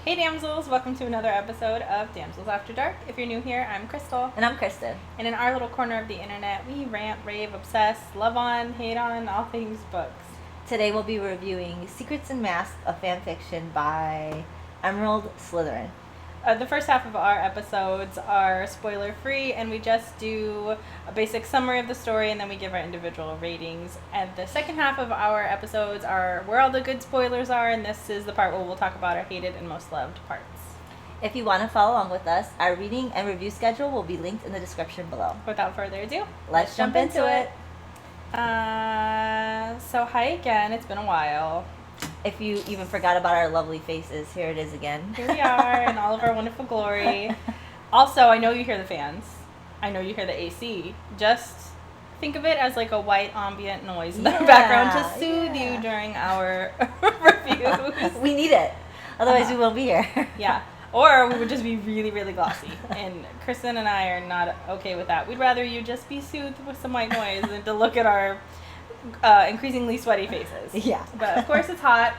Hey Damsels, welcome to another episode of Damsels After Dark. If you're new here, I'm Crystal. And I'm Kristen. And in our little corner of the internet, we rant, rave, obsess, love on, hate on, all things books. Today we'll be reviewing Secrets and Masks, a fan fiction by Emerald Slytherin. The first half of our episodes are spoiler-free, and we just do a basic summary of the story, and then we give our individual ratings. And the second half of our episodes are where all the good spoilers are, and this is the part where we'll talk about our hated and most loved parts. If you want to follow along with us, our reading and review schedule will be linked in the description below. Without further ado, Let's jump into it. So hi again, it's been a while. If you even forgot about our lovely faces, here it is again. Here we are in all of our wonderful glory. Also, I know you hear the fans. I know you hear the AC. Just think of it as like a white ambient noise in the background to soothe you during our reviews. We need it. Otherwise we won't be here. Yeah. Or we would just be really, really glossy. And Kristen and I are not okay with that. We'd rather you just be soothed with some white noise than to look at our increasingly sweaty faces. Yeah. But of course it's hot.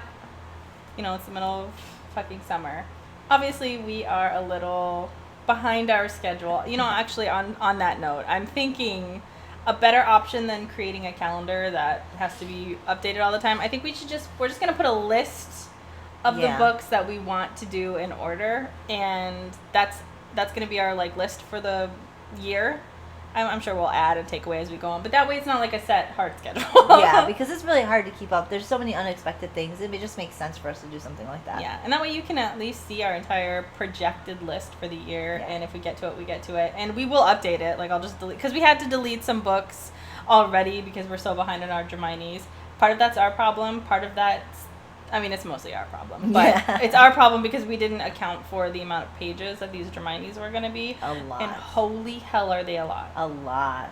You know, it's the middle of fucking summer. Obviously we are a little behind our schedule. You know, actually on that note, I'm thinking a better option than creating a calendar that has to be updated all the time. I think we're just going to put a list of the books that we want to do in order, and that's going to be our like list for the year. I'm sure we'll add and take away as we go on, but that way it's not like a set hard schedule. Yeah, because it's really hard to keep up. There's so many unexpected things. It just makes sense for us to do something like that. Yeah, and that way you can at least see our entire projected list for the year, and if we get to it, we get to it. And we will update it. Like, I'll just delete, because we had to delete some books already because we're so behind in our Hermione's. Part of that's our problem. Part of that's, I mean, it's mostly our problem, but it's our problem because we didn't account for the amount of pages that these Hermione's were going to be. A lot. And holy hell are they a lot. A lot.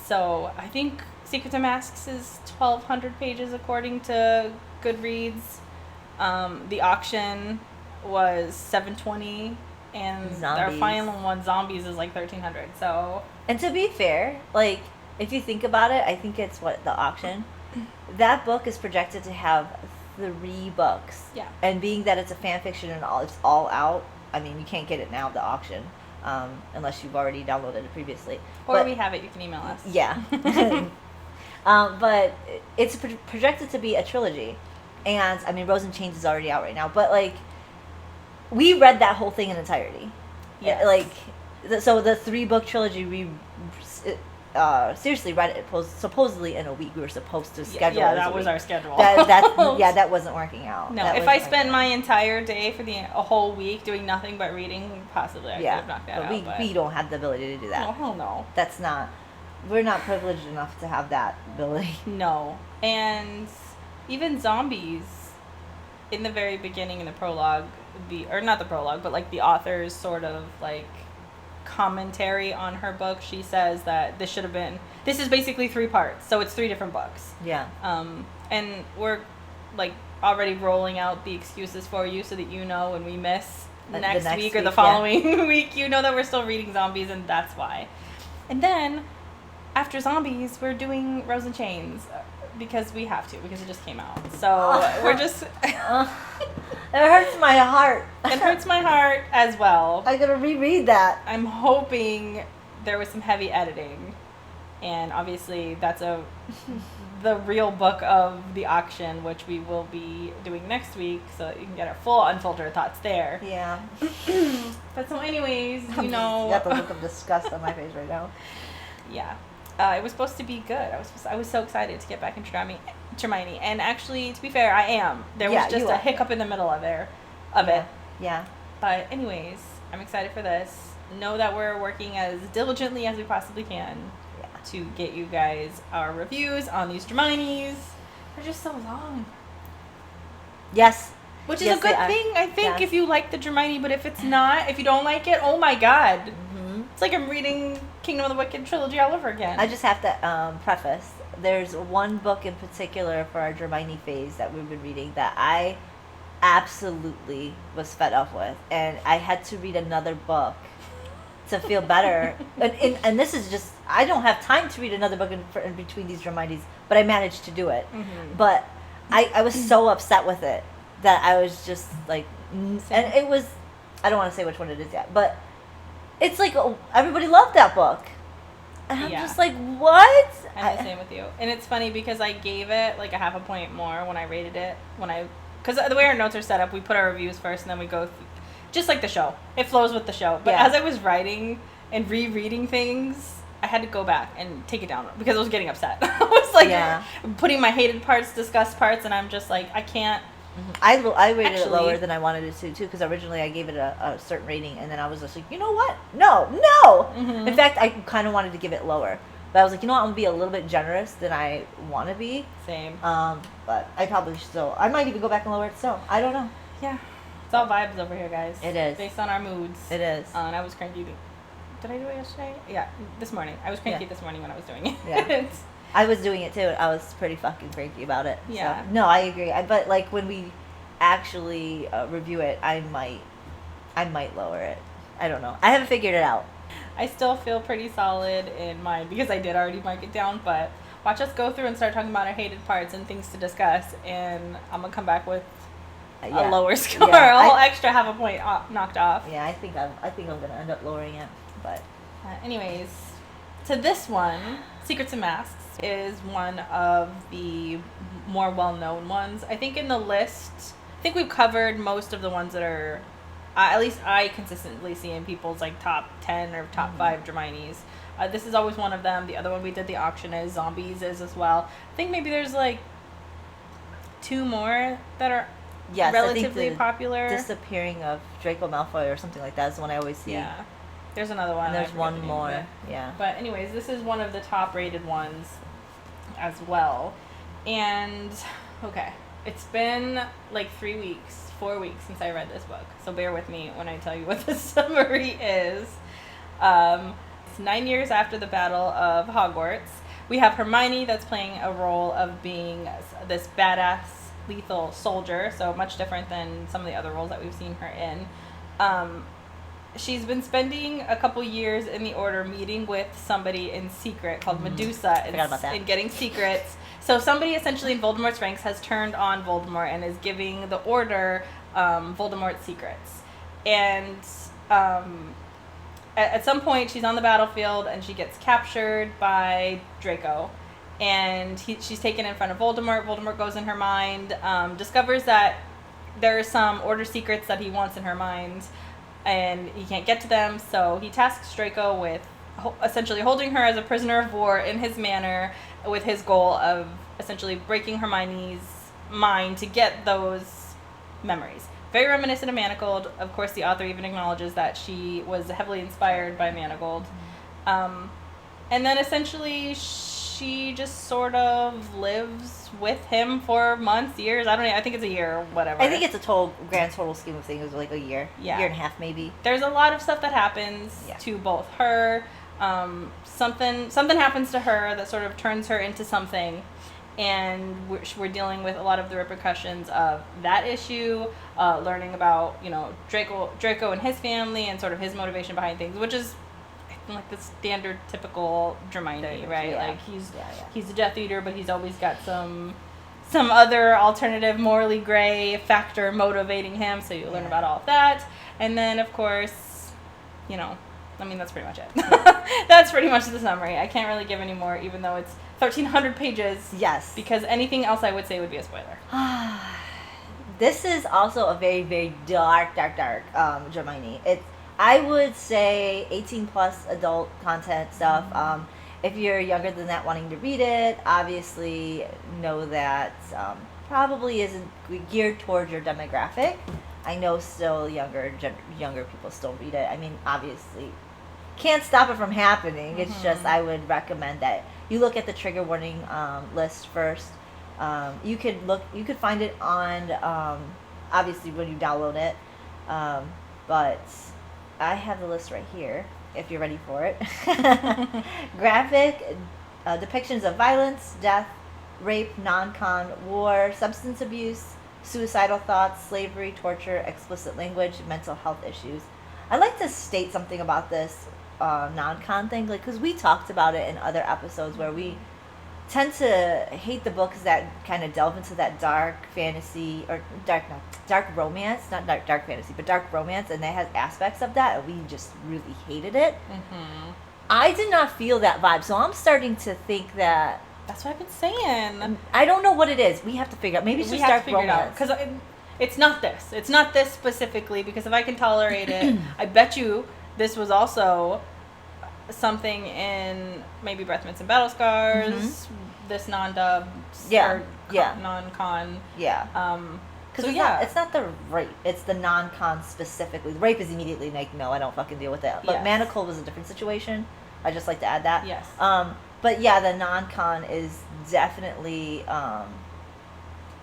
So I think Secrets and Masks is 1,200 pages according to Goodreads. The auction was 720, and our final one, Zombies, is like 1,300. So. And to be fair, like, if you think about it, I think it's the auction. That book is projected to have 3 books. Yeah. And being that it's a fan fiction and it's all out, I mean, you can't get it now at the auction, unless you've already downloaded it previously. Or we have it, you can email us. Yeah. But it's projected to be a trilogy. And, I mean, Rose in Chains is already out right now. But, like, we read that whole thing in entirety. Yeah. Like, so the 3-book trilogy, we seriously read it supposedly in a week. We were supposed to schedule it. Yeah, that was our schedule. That wasn't working out. No, if I spent my entire day for a whole week doing nothing but reading, possibly I could have knocked that out. But we don't have the ability to do that. Oh, hell no. We're not privileged enough to have that ability. No. And even Zombies, in the very beginning, in the prologue, or not the prologue, but like the author's sort of like commentary on her book, she says that this is basically 3 parts, so it's 3 different books. Yeah. And we're like already rolling out the excuses for you so that you know when we miss next week or the following week, you know that we're still reading Zombies, and that's why. And then after Zombies, we're doing Rose in Chains because we have to, because it just came out. So we're just it hurts my heart. It hurts my heart as well. I gotta reread that. I'm hoping there was some heavy editing, and obviously that's the real book of the auction, which we will be doing next week, so that you can get our full unfiltered thoughts there. Yeah. But so anyways, you got the look of disgust on my face right now. Yeah. It was supposed to be good. I was so excited to get back into Hermione, and actually, to be fair, I am. There was just a hiccup in the middle of it. Yeah. But anyways, I'm excited for this. Know that we're working as diligently as we possibly can to get you guys our reviews on these Hermione's. They're just so long. Yes. Which is a good thing, I think, if you like the Hermione, but if it's not, if you don't like it, oh my god. Mm-hmm. It's like I'm reading Kingdom of the Wicked trilogy all over again. I just have to preface, there's one book in particular for our Hermione phase that we've been reading that I absolutely was fed up with, and I had to read another book to feel better. and this is just, I don't have time to read another book in between these Hermione's, but I managed to do it. Mm-hmm. But I was so upset with it that I was just like, and it was, I don't want to say which one it is yet, but it's like, everybody loved that book. And I'm just like, what? I'm the same with you. And it's funny because I gave it like a half a point more when I rated it. Because the way our notes are set up, we put our reviews first and then we go through, just like the show. It flows with the show. But as I was writing and rereading things, I had to go back and take it down because I was getting upset. I was like putting my hated parts, disgust parts, and I'm just like, I can't. I rated it lower than I wanted it to, too, because originally I gave it a certain rating, and then I was just like, you know what? No. In fact, I kind of wanted to give it lower. But I was like, you know what? I'm going to be a little bit generous than I want to be. Same. But I probably still, I might even go back and lower it still. I don't know. Yeah. It's all vibes over here, guys. It is. Based on our moods. It is. And I was cranky. Did I do it yesterday? Yeah, this morning. I was cranky this morning when I was doing it. Yeah. I was doing it too. I was pretty fucking cranky about it. Yeah. So. No, I agree. But like when we actually review it, I might lower it. I don't know. I haven't figured it out. I still feel pretty solid in mine because I did already mark it down. But watch us go through and start talking about our hated parts and things to discuss, and I'm gonna come back with a lower score. Yeah, a whole extra half a point knocked off. Yeah, I think I'm gonna end up lowering it. But anyways, to this one, Secrets and Masks is one of the more well-known ones. I think in the list, I think we've covered most of the ones that are, at least I consistently see in people's like top 10 or top 5 Draminis. This is always one of them. The other one we did the auction is, Zombies is as well. I think maybe there's like 2 more that are relatively popular. Disappearing of Draco Malfoy or something like that is the one I always see. Yeah. There's another one. And there's one more. Yeah. But anyways, this is one of the top rated ones as well. And okay, it's been like 4 weeks since I read this book. So bear with me when I tell you what the summary is. It's 9 years after the Battle of Hogwarts. We have Hermione that's playing a role of being this badass, lethal soldier. So much different than some of the other roles that we've seen her in. She's been spending a couple years in the Order meeting with somebody in secret called Medusa and getting secrets. So somebody essentially in Voldemort's ranks has turned on Voldemort and is giving the Order Voldemort's secrets. And at some point she's on the battlefield and she gets captured by Draco. And she's taken in front of Voldemort. Voldemort goes in her mind, discovers that there are some Order secrets that he wants in her mind, and he can't get to them, so he tasks Draco with essentially holding her as a prisoner of war in his manor, with his goal of essentially breaking Hermione's mind to get those memories. Very reminiscent of Manacled. Of course, the author even acknowledges that she was heavily inspired by Manacled. And then essentially she just sort of lives with him for months, years. I don't know. I think it's a year or whatever. I think it's a grand total scheme of things. It was like a year. Yeah. Year and a half maybe. There's a lot of stuff that happens to both her. Something happens to her that sort of turns her into something. And we're dealing with a lot of the repercussions of that issue, learning about, Draco and his family and sort of his motivation behind things, which is like the standard typical Hermione, right? Yeah. Like he's a Death Eater, but he's always got some other alternative morally gray factor motivating him, so you learn about all of that. And then of course, that's pretty much it. That's pretty much the summary. I can't really give any more, even though it's 1,300 pages. Yes. Because anything else I would say would be a spoiler. This is also a very, very dark Hermione. I would say 18 plus adult content stuff. If you're younger than that wanting to read it, obviously know that probably isn't geared towards your demographic. I know still younger people still read it. I mean, obviously can't stop it from happening. It's just I would recommend that you look at the trigger warning list first. You could find it on obviously when you download it, but I have the list right here if you're ready for it. Graphic depictions of violence, death, rape, non-con, war, substance abuse, suicidal thoughts, slavery, torture, explicit language, mental health issues. I'd like to state something about this non-con thing, because we talked about it in other episodes where we tend to hate the books that kind of delve into that dark fantasy or dark romance, not dark fantasy, but dark romance, and it has aspects of that, and we just really hated it. Mm-hmm. I did not feel that vibe, so I'm starting to think that. That's what I've been saying. I don't know what it is. We have to figure out. Maybe it's just dark romance. Because it's not this. It's not this specifically, because if I can tolerate it, I bet you this was also something in maybe Breath Mints and Battle Scars, this non-dub, non-con. Yeah. Because it's not the rape. It's the non-con specifically. The rape is immediately like, no, I don't fucking deal with that. But Manacle was a different situation. I just like to add that. Yes. But yeah, the non-con is definitely,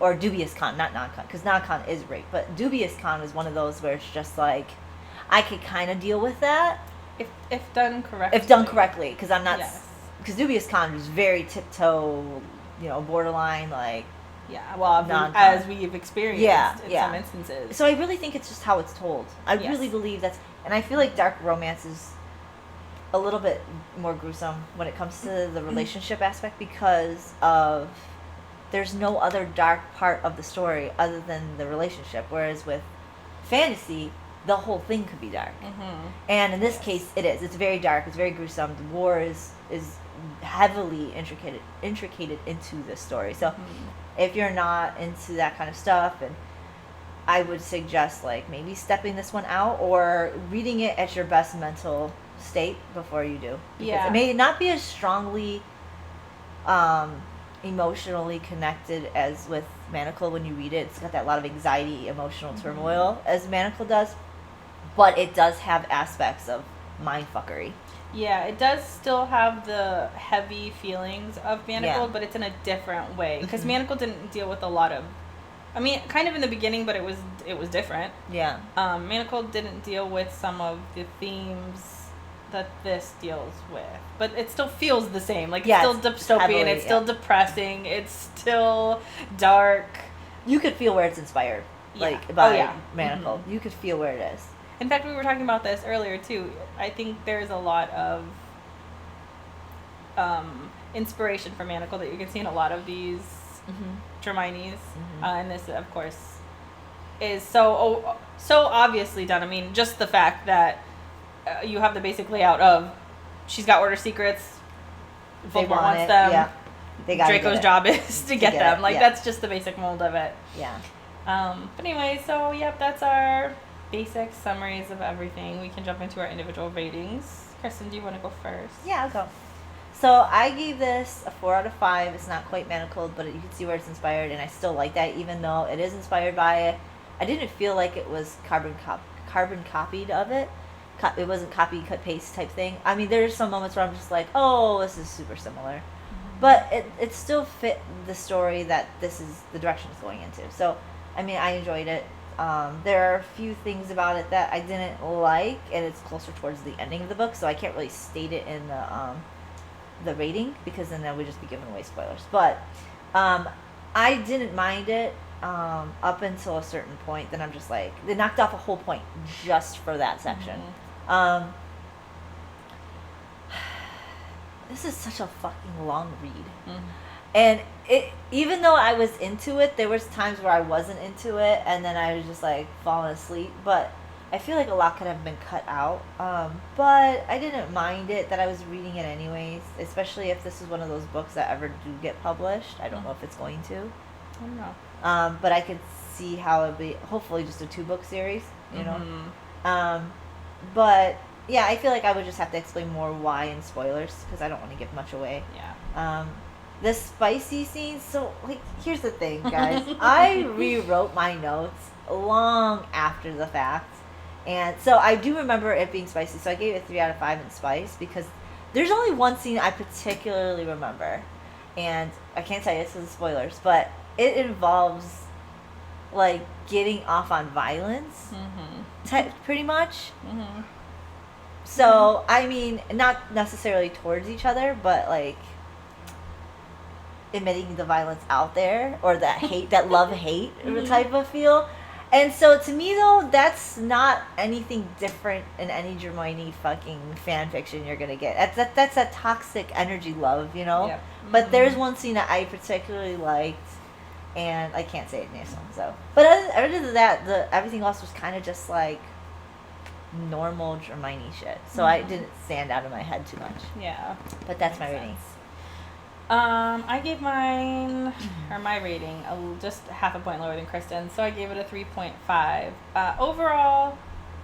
or dubious con, not non-con, because non-con is rape. But dubious con is one of those where it's just like, I could kind of deal with that. If done correctly. If done correctly, because I'm not, because dubious con is very tiptoe, borderline, like. Yeah, well, as we've experienced in some instances. So I really think it's just how it's told. I really believe that's, and I feel like dark romance is a little bit more gruesome when it comes to the relationship aspect, because of there's no other dark part of the story other than the relationship, whereas with fantasy, the whole thing could be dark. And in this case, it is. It's very dark. It's very gruesome. The war is heavily intricated into this story. So if you're not into that kind of stuff, and I would suggest like maybe stepping this one out or reading it at your best mental state before you do. Because it may not be as strongly emotionally connected as with Manacle when you read it. It's got that lot of anxiety, emotional turmoil as Manacle does, but it does have aspects of mindfuckery. Yeah, it does still have the heavy feelings of Manacle, but it's in a different way. Because Manacle didn't deal with a lot of, I mean, kind of in the beginning, but it was different. Yeah. Manacle didn't deal with some of the themes that this deals with, but it still feels the same. Like, it's still dystopian, heavily, it's still depressing, it's still dark. You could feel where it's inspired, like, by Manacle. You could feel where it is. In fact, we were talking about this earlier, too. I think there's a lot of inspiration from Manacle that you can see in a lot of these Hermione's. And this, of course, is so obviously done. I mean, just the fact that you have the basic layout of she's got order secrets, Voldemort wants them, Draco's job is to get them. Like, that's just the basic mold of it. Yeah. But anyway, so, that's our basic summaries of everything. We can jump into our individual ratings. Kristen, do you want to go first? Yeah, I'll go. So I gave this a 4 out of 5. It's not quite Manacled, but you can see where it's inspired, and I still like that, even though it is inspired by it. I didn't feel like it was carbon copied of it. It wasn't copy, cut, paste type thing. I mean, there's some moments where I'm just like, oh, this is super similar. But it still fit the story that this is the direction it's going into. So, I mean, I enjoyed it. There are a few things about it that I didn't like, and it's closer towards the ending of the book, so I can't really state it in the rating, because then that would just be giving away spoilers. But I didn't mind it up until a certain point. Then I'm just like, they knocked off a whole point just for that section. This is such a fucking long read. And even though I was into it, there was times where I wasn't into it, and then I was just like falling asleep. But I feel like a lot could have been cut out. But I didn't mind it that I was reading it anyways, especially if this is one of those books that ever do get published. I don't know if it's going to. I don't know. But I could see how it'd be, hopefully just a 2-book series, you know. But yeah, I feel like I would just have to explain more why in spoilers, because I don't want to give much away. Yeah. The spicy scenes, so, like, here's the thing, guys. I rewrote my notes long after the fact. And so I do remember it being spicy, so I gave it 3 out of 5 in spice, because there's only one scene I particularly remember. And I can't tell you it's because of spoilers, but it involves, like, getting off on violence, pretty much. So, I mean, not necessarily towards each other, but, like, emitting the violence out there, or that hate, that love-hate type of feel. And so to me though, that's not anything different in any Hermione fucking fan fiction you're gonna get. That's that toxic energy love, you know. Yep. But there's one scene that I particularly liked, and I can't say it in this one. So, but other than that, everything else was kind of just like normal Hermione shit. So I didn't stand out in my head too much. Yeah. But that's my rating. I gave my rating just half a point lower than Kristen, so I gave it a 3.5. Overall,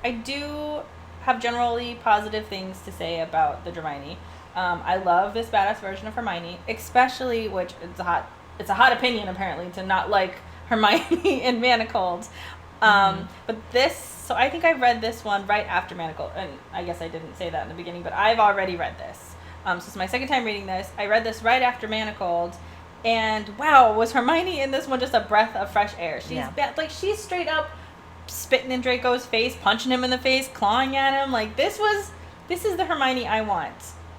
I do have generally positive things to say about the Hermione. I love this badass version of Hermione, especially, which it's a hot opinion apparently to not like Hermione in Manacled. But so I think I read this one right after Manacled, and I guess I didn't say that in the beginning, but I've already read this. So it's my second time reading this. I read this right after Manacled, and wow, was Hermione in this one just a breath of fresh air. She's straight up spitting in Draco's face, punching him in the face, clawing at him. Like, this is the Hermione I want.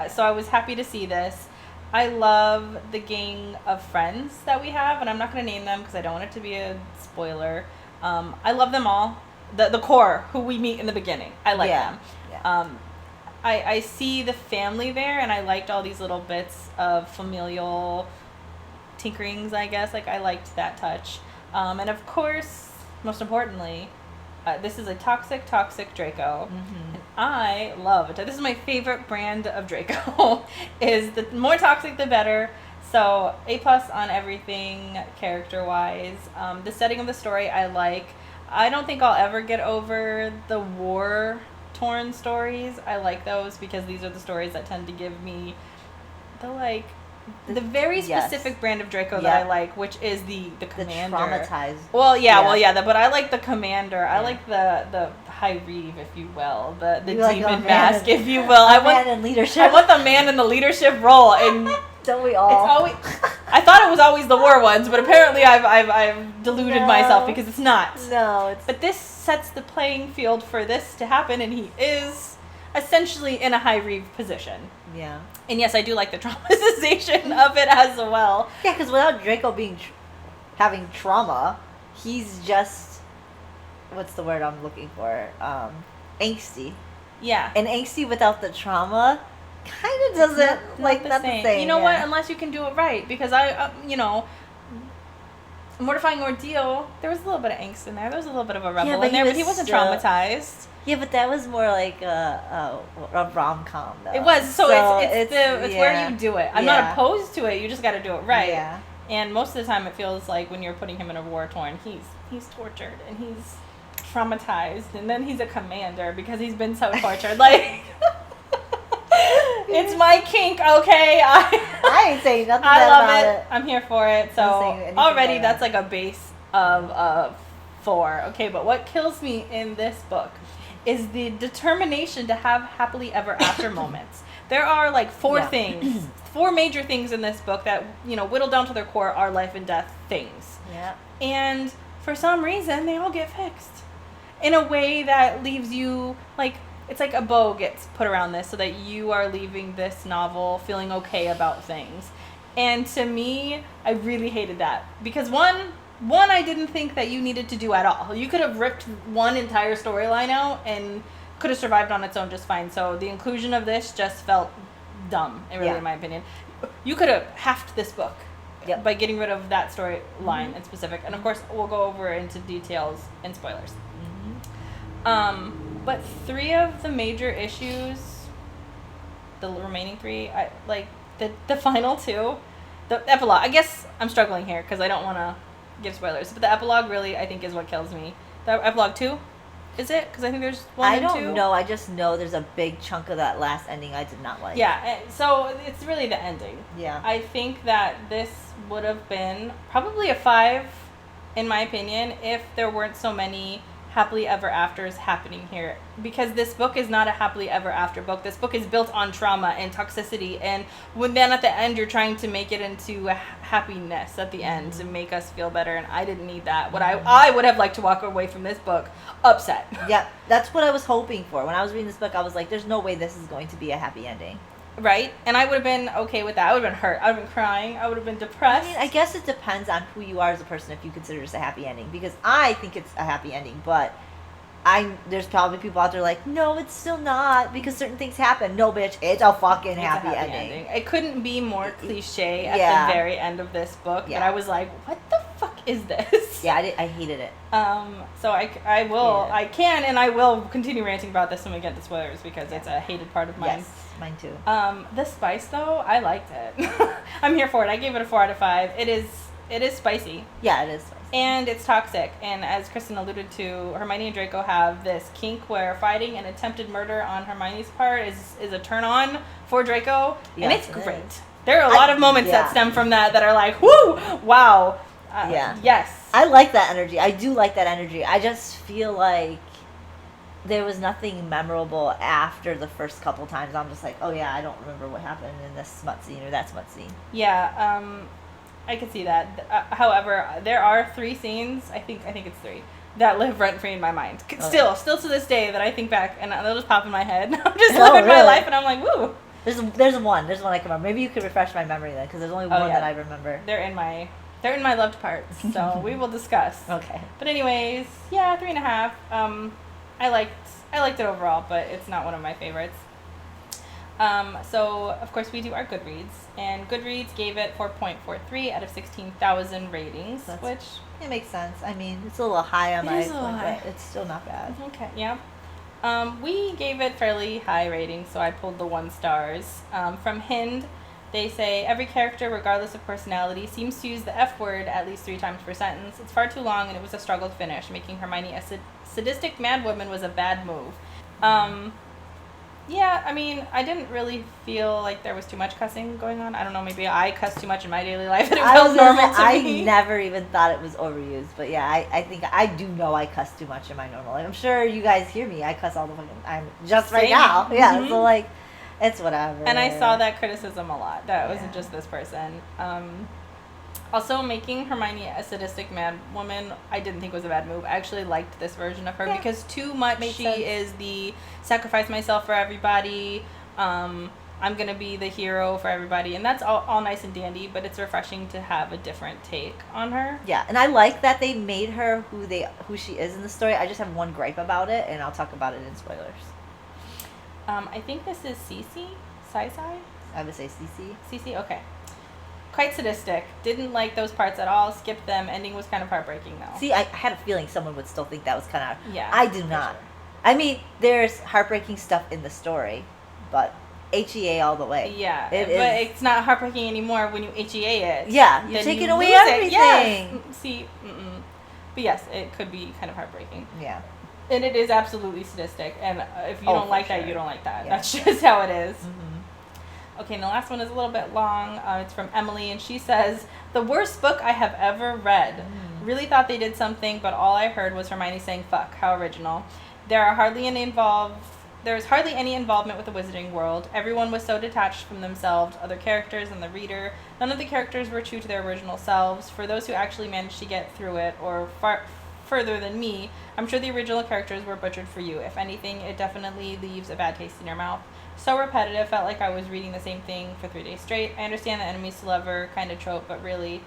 So I was happy to see this. I love the gang of friends that we have, and I'm not going to name them because I don't want it to be a spoiler. I love them all. The core, who we meet in the beginning. I like them. Yeah. I see the family there, and I liked all these little bits of familial tinkerings, I guess. Like, I liked that touch. And of course, most importantly, this is a toxic Draco. And I love it. This is my favorite brand of Draco. Is the more toxic, the better. So, A+ on everything, character-wise. The setting of the story, I like. I don't think I'll ever get over the war-torn stories. I like those because these are the stories that tend to give me the very specific brand of Draco that I like, which is the commander. The traumatized. But I like the commander. Yeah. I like the high reeve, if you will, the demon mask, if you will. I want man in leadership. I want the man in the leadership role, and don't we all? I thought it was always the war ones, but apparently I've deluded myself because it's not. No, but this sets the playing field for this to happen, and he is essentially in a high reeve position. Yeah. And yes, I do like the traumatization of it as well. Yeah, because without Draco being having trauma, he's just, what's the word I'm looking for? Angsty. Yeah. And angsty without the trauma kind of doesn't not the same. You know what? Unless you can do it right, because Mortifying Ordeal, there was a little bit of angst in there. There was a little bit of a rebel in there, but he wasn't traumatized. Yeah, but that was more like a rom-com, though. It was. So it's where you do it. I'm not opposed to it. You just got to do it right. Yeah. And most of the time, it feels like when you're putting him in a war-torn, he's tortured and he's traumatized, and then he's a commander because he's been so tortured. Like, it's my kink, okay? I ain't saying nothing I love about it. I'm here for it. So already that's like a base of 4. Okay, but what kills me in this book is the determination to have happily ever after moments. There are like 4 things, 4 major things in this book that, whittle down to their core are life and death things. Yeah. And for some reason, they all get fixed in a way that leaves you like, it's like a bow gets put around this so that you are leaving this novel feeling okay about things. And to me, I really hated that because one, I didn't think that you needed to do at all. You could have ripped one entire storyline out and could have survived on its own just fine. So the inclusion of this just felt dumb, in my opinion. You could have halved this book by getting rid of that storyline in specific. And of course, we'll go over into details and spoilers. But 3 of the major issues, the remaining 3, I like the final 2, the epilogue. I guess I'm struggling here because I don't want to give spoilers, but the epilogue really, I think, is what kills me. The epilogue 2, is it? Because I think there's 1 and 2. I don't know. I just know there's a big chunk of that last ending I did not like. Yeah, so it's really the ending. Yeah. I think that this would have been probably a 5, in my opinion, if there weren't so many happily ever afters happening here, because this book is not a happily ever after book. This book is built on trauma and toxicity, and then at the end you're trying to make it into a happiness at the end to make us feel better, and I didn't need that. What I would have liked to walk away from this book upset. Yeah, that's what I was hoping for. When I was reading this book, I was like, there's no way this is going to be a happy ending. Right? And I would have been okay with that. I would have been hurt. I would have been crying. I would have been depressed. I mean, I guess it depends on who you are as a person if you consider this a happy ending. Because I think it's a happy ending, but there's probably people out there like, no, it's still not because certain things happen. No, bitch, it's a fucking happy ending. It couldn't be more cliche at the very end of this book that I was like, what the fuck is this? Yeah, I hated it. So I can and I will continue ranting about this when we get to spoilers because it's a hated part of mine. Yes, mine too. The spice though, I liked it. I'm here for it. I gave it a 4 out of 5. It is spicy. Yeah, it is spicy. And it's toxic. And as Kristen alluded to, Hermione and Draco have this kink where fighting an attempted murder on Hermione's part is a turn on for Draco. Yes, and it's great. There are a lot of moments that stem from that are like, whoo, wow. Yes. I like that energy. I do like that energy. I just feel like there was nothing memorable after the first couple times. I'm just like, oh yeah, I don't remember what happened in this smut scene or that smut scene. Yeah, I can see that. However, there are 3 scenes, I think it's 3, that live rent-free in my mind. Still to this day that I think back and they'll just pop in my head. I'm just living my life and I'm like, woo. There's one I can remember. Maybe you could refresh my memory then because there's only one that I remember. They're in my loved parts, so we will discuss. Okay. But anyways, yeah, 3.5. I liked it overall, but it's not one of my favorites. So of course we do our Goodreads, and Goodreads gave it 4.43 out of 16,000 ratings, which it makes sense. I mean, it's a little high on my point, but it's still not bad. Okay, yeah. We gave it fairly high ratings, so I pulled the 1 stars. From Hind, they say every character, regardless of personality, seems to use the F word at least 3 times per sentence. It's far too long, and it was a struggle to finish. Making Hermione a sadistic mad woman was a bad move. Yeah, I mean, I didn't really feel like there was too much cussing going on. I don't know, maybe I cuss too much in my daily life and it felt normal to me. I never even thought it was overused, but yeah, I think I do know I cuss too much in my normal life. I'm sure you guys hear me. I cuss all the fucking time just right now. Yeah, so like, it's whatever. And I saw that criticism a lot. That wasn't just this person. Also, making Hermione a sadistic mad woman, I didn't think was a bad move. I actually liked this version of her because too much is the sacrifice myself for everybody. I'm going to be the hero for everybody. And that's all nice and dandy, but it's refreshing to have a different take on her. Yeah, and I like that they made her who she is in the story. I just have one gripe about it, and I'll talk about it in spoilers. I think this is Cece? Sai? I would say Cece. Cece, okay. Quite sadistic. Didn't like those parts at all. Skipped them. Ending was kind of heartbreaking, though. See, I had a feeling someone would still think that was kind of... Yeah. I do not. Sure. I mean, there's heartbreaking stuff in the story, but HEA all the way. Yeah, but it's not heartbreaking anymore when you HEA it. Yeah, you're taking away everything. Yes. See, but yes, it could be kind of heartbreaking. Yeah. And it is absolutely sadistic, and if you don't like that, you don't like that. Yeah. That's just how it is. Mm-hmm. Okay, and the last one is a little bit long. It's from Emily, and she says, "The worst book I have ever read. Really thought they did something, but all I heard was Hermione saying fuck. How original. There's hardly any involvement with the wizarding world. Everyone was so detached from themselves, other characters, and the reader. None of the characters were true to their original selves. For those who actually managed to get through it, or further than me, I'm sure the original characters were butchered for you. If anything, it definitely leaves a bad taste in your mouth. So repetitive, felt like I was reading the same thing for 3 days straight. I understand the enemies to lover kind of trope, but really,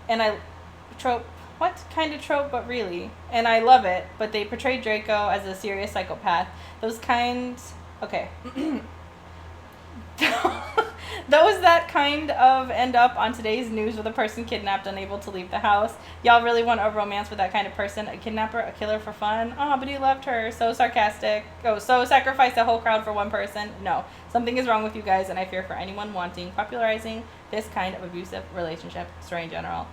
and I love it, but they portrayed Draco as a serious psychopath. Okay. Those that kind of end up on today's news with a person kidnapped, unable to leave the house. Y'all really want a romance with that kind of person? A kidnapper, a killer for fun? Oh, but he loved her. So sarcastic. Oh, so sacrificed a whole crowd for one person? No. Something is wrong with you guys, and I fear for anyone popularizing this kind of abusive relationship story in general.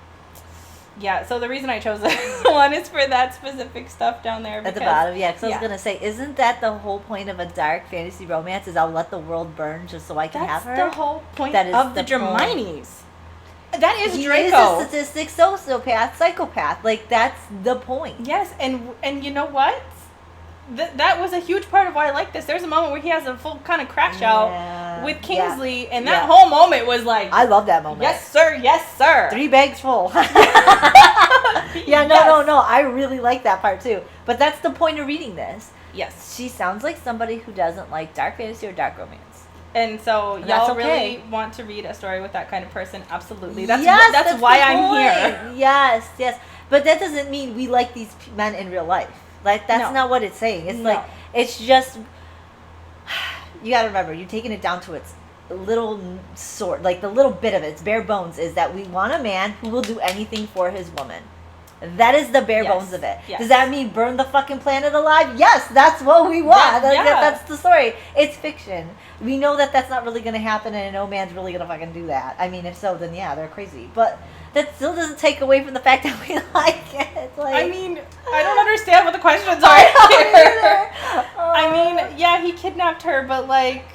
Yeah, so the reason I chose this one is for that specific stuff down there. At the bottom, yeah, because I was going to say, isn't that the whole point of a dark fantasy romance, is I'll let the world burn just so I can have her? That's the whole point of the Hermione's. That is he Draco. He is a sadistic sociopath, psychopath. Like, that's the point. Yes, and you know what? That was a huge part of why I like this. There's a moment where he has a full kind of crash out with Kingsley, and that whole moment was like... I love that moment. Yes, sir. Yes, sir. 3 bags full. Yeah, no. I really like that part, too. But that's the point of reading this. Yes. She sounds like somebody who doesn't like dark fantasy or dark romance. And so And y'all that's okay. really want to read a story with that kind of person? Absolutely. That's Yes, that's why the I'm point. here. Yes, yes. But that doesn't mean we like these men in real life. Like, that's No. not what it's saying. It's No. like, it's just, you gotta remember, you're taking it down to its little sort, like the little bit of it, its bare bones, is that we want a man who will do anything for his woman. That is the bare Yes. bones of it. Yes. Does that mean burn the fucking planet alive? Yes, that's what we want. That's the story. It's fiction. We know that that's not really going to happen, and no man's really going to fucking do that. I mean, if so, then yeah, they're crazy. But that still doesn't take away from the fact that we like it. Like, I mean, I don't understand what the questions are here. I mean, yeah, he kidnapped her, but like,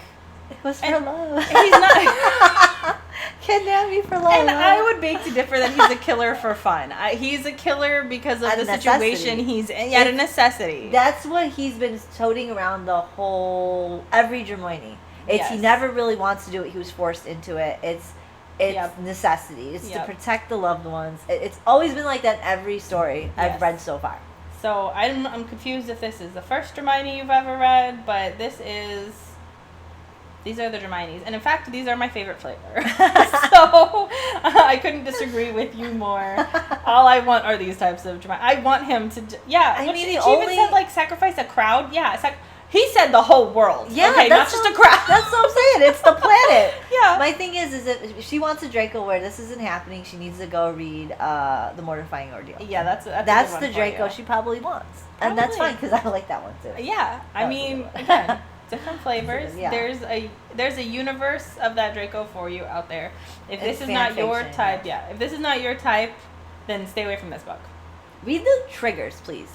it was for love. he's not. Kidnap me for love. And I would beg to differ that he's a killer for fun. He's a killer because of Out the of necessity. situation he's in. Yeah, out of necessity. That's what he's been toting around the whole every Germani. It's he Yes. never really wants to do it. He was forced into it. It's Yep. necessity. It's Yep. to protect the loved ones. It's always been like that in every story I've Yes. read so far. So I'm confused if this is the first Hermione you've ever read, but these are the Hermiones. And in fact, these are my favorite flavor. So I couldn't disagree with you more. All I want are these types of Hermione. I want him to, I mean, she the even only- said like sacrifice a crowd. Yeah, he said the whole world. Yeah, okay, not that's just a what- crowd. That's what I'm saying. It's the planet. Yeah. My thing is if she wants a Draco where this isn't happening, she needs to go read The Mortifying Ordeal. Yeah, that's That's a good the one Draco for you. she probably wants. And that's fine Probably. because I like that one too. Yeah, I That was a mean, good one. again, different flavors. Yeah. There's a universe of that Draco for you out there. If this It's is not your fanfiction, type, yeah. If this is not your type, then stay away from this book. Read the triggers, please.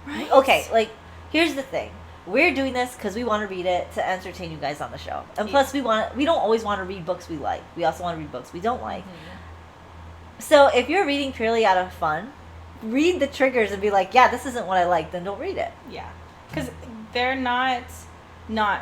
Right. Okay, like, here's the thing. We're doing this because we want to read it to entertain you guys on the show. And plus, we don't always want to read books we like. We also want to read books we don't like. So if you're reading purely out of fun, read the triggers and be like, yeah, this isn't what I like, then don't read it. Yeah, because they're not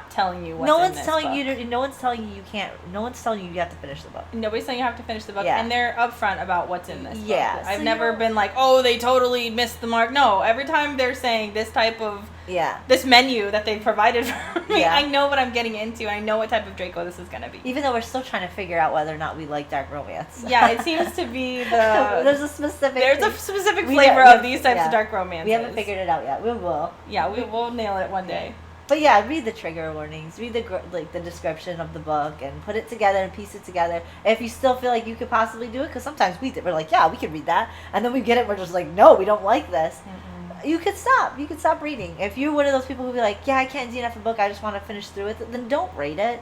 telling you what's No in one's this telling book. you to, no one's telling you you can't, no one's telling you you have to finish the book. Nobody's saying you have to finish the book, Yeah. and they're upfront about what's in this Yeah, book. so I've you never don't- been like, oh, they totally missed the mark. No, every time they're saying this type of Yeah. this menu that they've provided for me, Yeah. I know what I'm getting into. I know what type of Draco this is gonna be. Even though we're still trying to figure out whether or not we like dark romance. Yeah, it seems to be there's a specific we- flavor we- of these types yeah. of dark romances. We haven't figured it out yet. We will. Yeah, we'll nail it one day. But yeah, read the trigger warnings, read the description of the book, and put it together and piece it together. If you still feel like you could possibly do it, because sometimes we're like, yeah, we can read that, and then we get it, we're just like, no, we don't like this. You could stop. You could stop reading. If you're one of those people who be like, yeah, I can't DNF a book, I just want to finish through it, then don't rate it.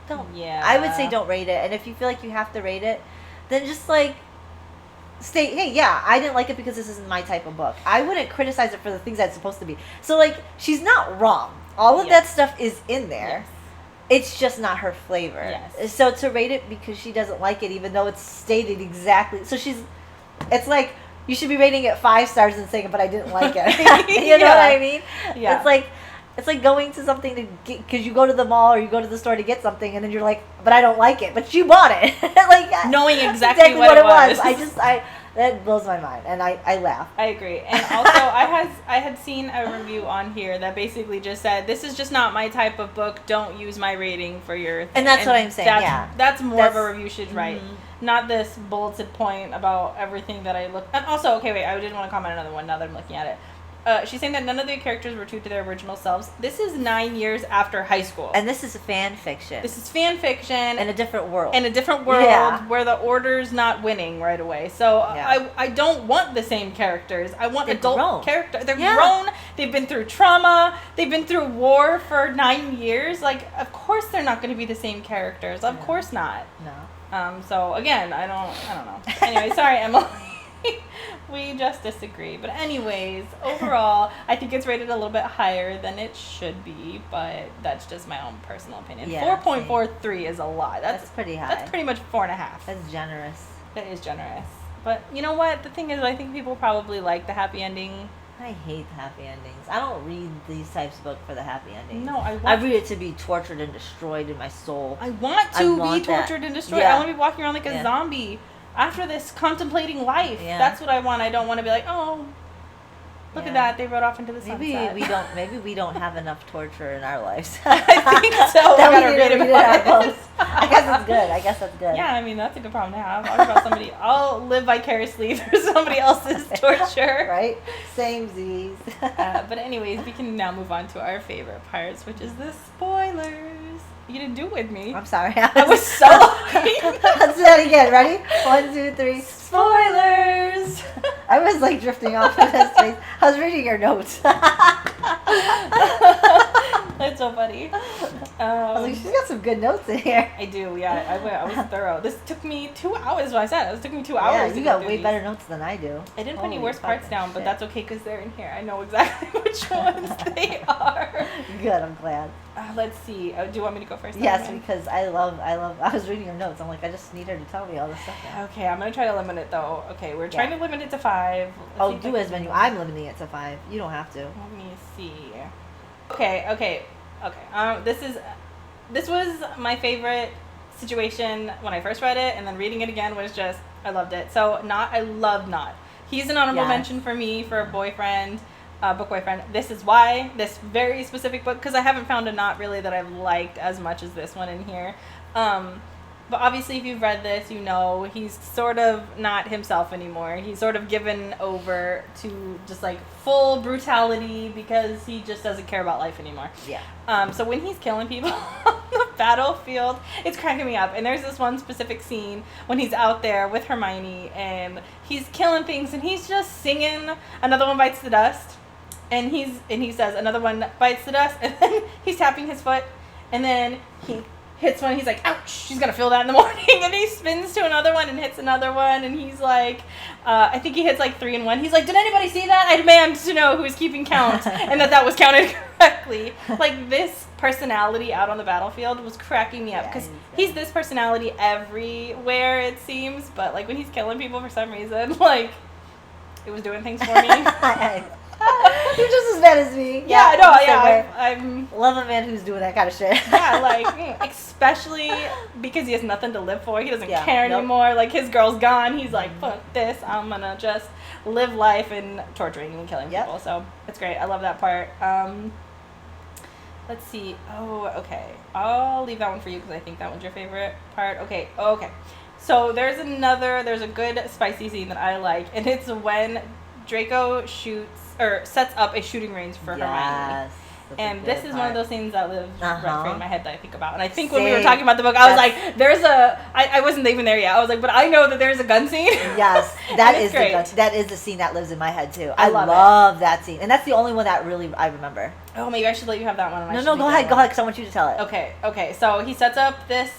Don't. Yeah. I would say don't rate it, and if you feel like you have to rate it, then just like state, hey, yeah, I didn't like it because this isn't my type of book. I wouldn't criticize it for the things that it's supposed to be. So like, she's not wrong. All of Yes. that stuff is in there. Yes. It's just not her flavor. Yes. So to rate it because she doesn't like it, even though it's stated exactly, so it's like you should be rating it 5 stars and saying, but I didn't like it. You know Yeah. what I mean? Yeah. It's like going to something to get, because you go to the mall or you go to the store to get something, and then you're like, but I don't like it, but you bought it. Like Knowing exactly what it was. That blows my mind, and I laugh. I agree. And also, I had seen a review on here that basically just said, this is just not my type of book. Don't use my rating for your thing. And that's what I'm saying, yeah. That's more of a That's- review you should write. Not this bulleted point about everything that I look... And also, okay, wait, I did want to comment on another one now that I'm looking at it. She's saying that none of the characters were true to their original selves. This is 9 years after high school. And this is a fan fiction. This is fan fiction. in a different world. In a different world Yeah. where the order's not winning right away. So Yeah. I don't want the same characters. I want They're adult grown. characters. They're Yeah. grown. They've been through trauma. They've been through war for 9 years. Like, of course they're not going to be the same characters. Of Yeah. course not. No. So again, I don't know. Anyway, sorry, Emily. We just disagree. But anyways, overall, I think it's rated a little bit higher than it should be, but that's just my own personal opinion. Yeah, 4.43 is a lot. That's pretty high. That's pretty much 4.5. That's generous. That is generous. But you know what? The thing is, I think people probably like the happy ending. I hate happy endings. I don't read these types of books for the happy endings. No, I I want read it to be tortured and destroyed in my soul. I want I to want be that. tortured and destroyed. Yeah. I want to be walking around like a Yeah. zombie after this, contemplating life. Yeah. That's what I want. I don't want to be like, oh, look Yeah. at that. They rode off into the Maybe sunset. we don't have enough torture in our lives. I think so. That we read about it. I guess that's good. I guess that's good. Yeah, I mean, that's a good problem to have. I'll live vicariously through somebody else's torture. Right? Same Z's. But anyways, we can now move on to our favorite parts, which is the spoilers. You didn't do it with me. I'm sorry. I was so Let's do that again. Ready? 1, 2, 3. Spoilers! I was like drifting off in this space. I was reading your notes. That's so funny. I was like, she's got some good notes in here. I do, yeah. I was thorough. This took me 2 hours. What I said. It took me 2 hours. Yeah, to you go got through way these. better notes than I do. I didn't put any worst fucking parts down, but shit. that's okay because they're in here. I know exactly which ones they are. Good, I'm glad. Let's see. Do you want me to go first? Yes, because I was reading your notes. I'm like, I just need her to tell me all this stuff now. Okay, I'm going to try to limit it though. Okay, we're trying to limit it to 5. Let's see Do as many. I'm limiting it to 5. You don't have to. Let me see. Okay. This was my favorite situation when I first read it, and then reading it again was just, I loved it. So I love Not. He's an honorable mention for me for a boyfriend, book boyfriend. This is why, this very specific book, because I haven't found a Not really that I've liked as much as this one in here. But obviously, if you've read this, you know he's sort of not himself anymore. He's sort of given over to just like full brutality because he just doesn't care about life anymore. Yeah. So when he's killing people on the battlefield, it's cracking me up. And there's this one specific scene when he's out there with Hermione and he's killing things and he's just singing "Another One Bites the Dust," and he says "Another one bites the dust," and then he's tapping his foot, and then he hits one, he's like, ouch, she's gonna feel that in the morning, and he spins to another one and hits another one, and he's like, I think he hits like 3 in 1. He's like, did anybody see that? I demand to know who is keeping count, and that was counted correctly. Like, this personality out on the battlefield was cracking me up, because he's this personality everywhere, it seems, but like when he's killing people for some reason, like, it was doing things for me. You're just as bad as me. Yeah, I know. Yeah, I'm love a man who's doing that kind of shit. Yeah, like especially because he has nothing to live for. He doesn't care anymore. Like his girl's gone. He's like, fuck this. I'm gonna just live life and torturing and killing people. So it's great. I love that part. Let's see. Oh, okay. I'll leave that one for you because I think that one's your favorite part. Okay. So there's a good spicy scene that I like, and it's when Draco sets up a shooting range for Hermione. And this is one of those things that lives right in my head that I think about. And I think when we were talking about the book, I was like, I wasn't even there yet. I was like, but I know that there's a gun scene. Yes, that is the gun. That is the scene that lives in my head too. I love that scene. And that's the only one that really I remember. Oh, maybe I should let you have that one. No, go ahead, because I want you to tell it. Okay. So he sets up this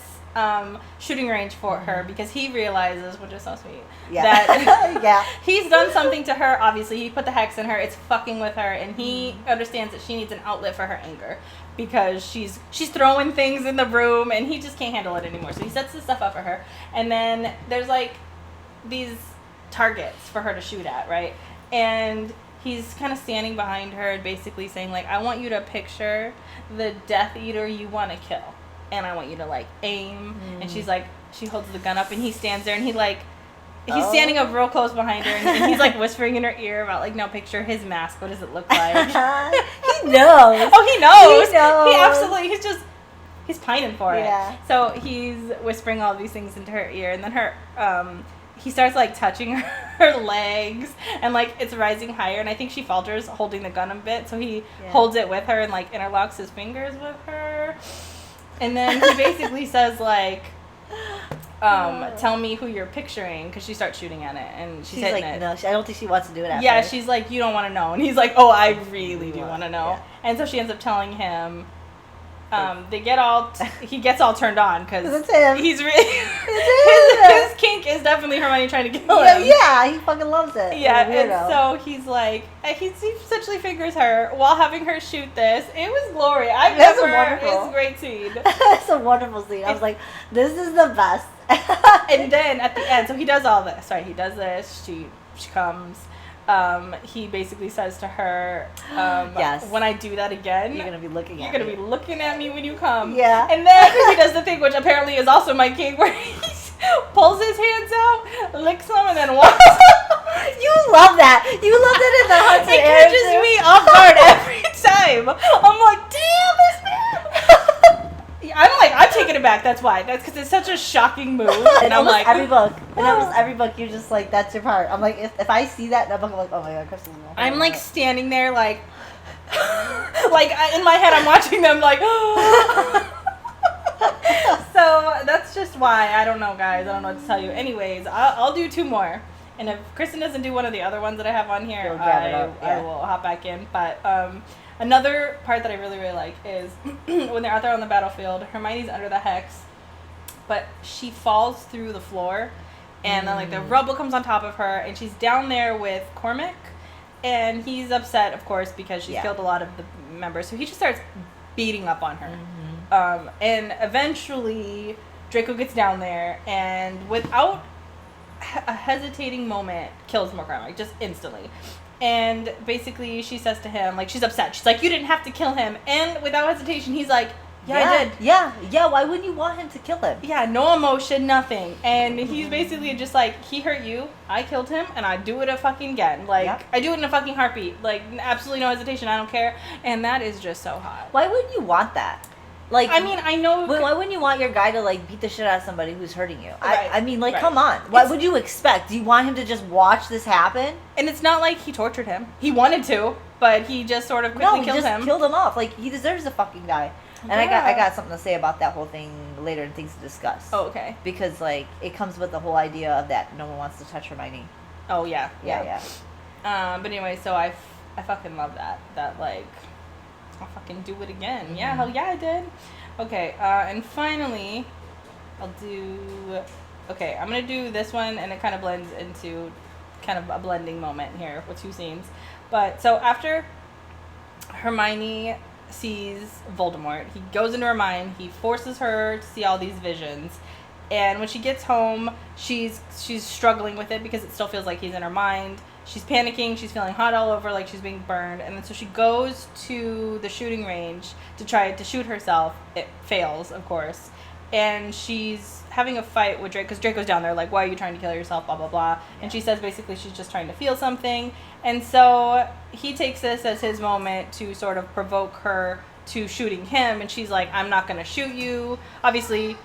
shooting range for her because he realizes, which is so sweet, that he's done something to her. Obviously, he put the hex in her. It's fucking with her, and he understands that she needs an outlet for her anger because she's throwing things in the room, and he just can't handle it anymore. So he sets this stuff up for her, and then there's like these targets for her to shoot at, right? And he's kind of standing behind her and basically saying, like, I want you to picture the Death Eater you want to kill. And I want you to, like, aim. And she's like, she holds the gun up, and he stands there, and he's standing up real close behind her, and he's, like, whispering in her ear about, like, now picture his mask. What does it look like? He knows. Oh, he knows. He knows. He absolutely, he's pining for it. Yeah. So he's whispering all these things into her ear, and then he starts, like, touching her legs, and, like, it's rising higher, and I think she falters holding the gun a bit, so he holds it with her and, like, interlocks his fingers with her. And then he basically says, like, tell me who you're picturing, because she starts shooting at it, and she's hitting like, it. No, I don't think she wants to do it at first. She's like, you don't want to know. And he's like, oh, I really do want to know. Yeah. And so she ends up telling him, he gets all turned on, because it's him. He's really, his kink is definitely Hermione trying to kill him. Yeah, he fucking loves it. Yeah, and so he's like, he essentially fingers her while having her shoot this. It was glory. It's a great scene. It's a wonderful scene. I was like, this is the best. And then at the end, so he does all this, right? He does this. She comes. He basically says to her, when I do that again, you're going to be looking at me. You're going to be looking at me when you come. Yeah. And then he does the thing, which apparently is also my kink, where he pulls his hands out, licks them, and then walks. You love that. You love that in the Haunted It Air, catches me off guard every time. I'm like, damn, this man. I'm like taking it back. That's why. That's because it's such a shocking move. And I'm like, every book. And almost every book, you're just like, that's your part. I'm like, if I see that in a book, I'm like, oh my god, Crystal. I'm like standing there, like, like in my head, I'm watching them, like. So that's just why. I don't know, guys. I don't know what to tell you. Anyways, I'll do 2 more. And if Kristen doesn't do one of the other ones that I have on here, I will hop back in. But another part that I really, really like is when they're out there on the battlefield, Hermione's under the hex, but she falls through the floor, and then like the rubble comes on top of her, and she's down there with Cormac, and he's upset, of course, because she's killed a lot of the members. So he just starts beating up on her. And eventually Draco gets down there, and without a hesitating moment, kills McCormick just instantly. And basically she says to him, like, she's upset, she's like, you didn't have to kill him. And without hesitation, he's like, I did. Yeah, why wouldn't you want him to kill him? Yeah, no emotion, nothing. And he's basically just like, he hurt you, I killed him, and I'd do it a fucking again. Like, I do it in a fucking heartbeat. Like, absolutely no hesitation, I don't care. And that is just so hot. Why wouldn't you want that? Like, I mean, I know. Why wouldn't you want your guy to like beat the shit out of somebody who's hurting you? Right. I mean, like, come on. What would you expect? Do you want him to just watch this happen? And it's not like he tortured him. He wanted to, but he just sort of quickly killed him. Killed him off. Like, he deserves to fucking die. And I got something to say about that whole thing later in things to discuss. Oh, okay. Because like it comes with the whole idea of that no one wants to touch Hermione. Oh yeah. Yeah. But anyway, so I fucking love that. That like, I'll fucking do it again. Mm-hmm. Yeah, hell yeah, I did. Okay, and finally, I'm gonna do this one, and it kind of blends into kind of a blending moment here with 2 scenes. But, so after Hermione sees Voldemort, he goes into her mind, he forces her to see all these visions, and when she gets home, she's struggling with it because it still feels like he's in her mind. She's panicking, she's feeling hot all over, like she's being burned, and then so she goes to the shooting range to try to shoot herself. It fails, of course, and she's having a fight with Draco, because Draco's down there, like, why are you trying to kill yourself, blah, blah, blah, and she says basically she's just trying to feel something, and so he takes this as his moment to sort of provoke her to shooting him, and she's like, I'm not going to shoot you. Obviously,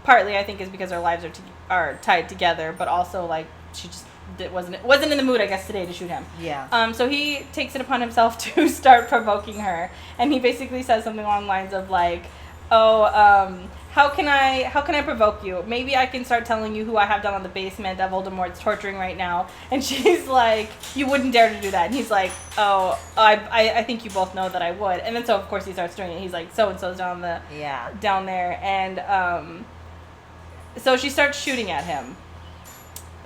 partly, I think, is because our lives are tied together, but also, like, she just wasn't in the mood, I guess, today to shoot him. Yeah. So he takes it upon himself to start provoking her, and he basically says something along the lines of like, how can I provoke you? Maybe I can start telling you who I have down in the basement that Voldemort's torturing right now. And she's like, you wouldn't dare to do that. And he's like, I think you both know that I would. And then so of course he starts doing it. He's like, so and so's down there, and so she starts shooting at him,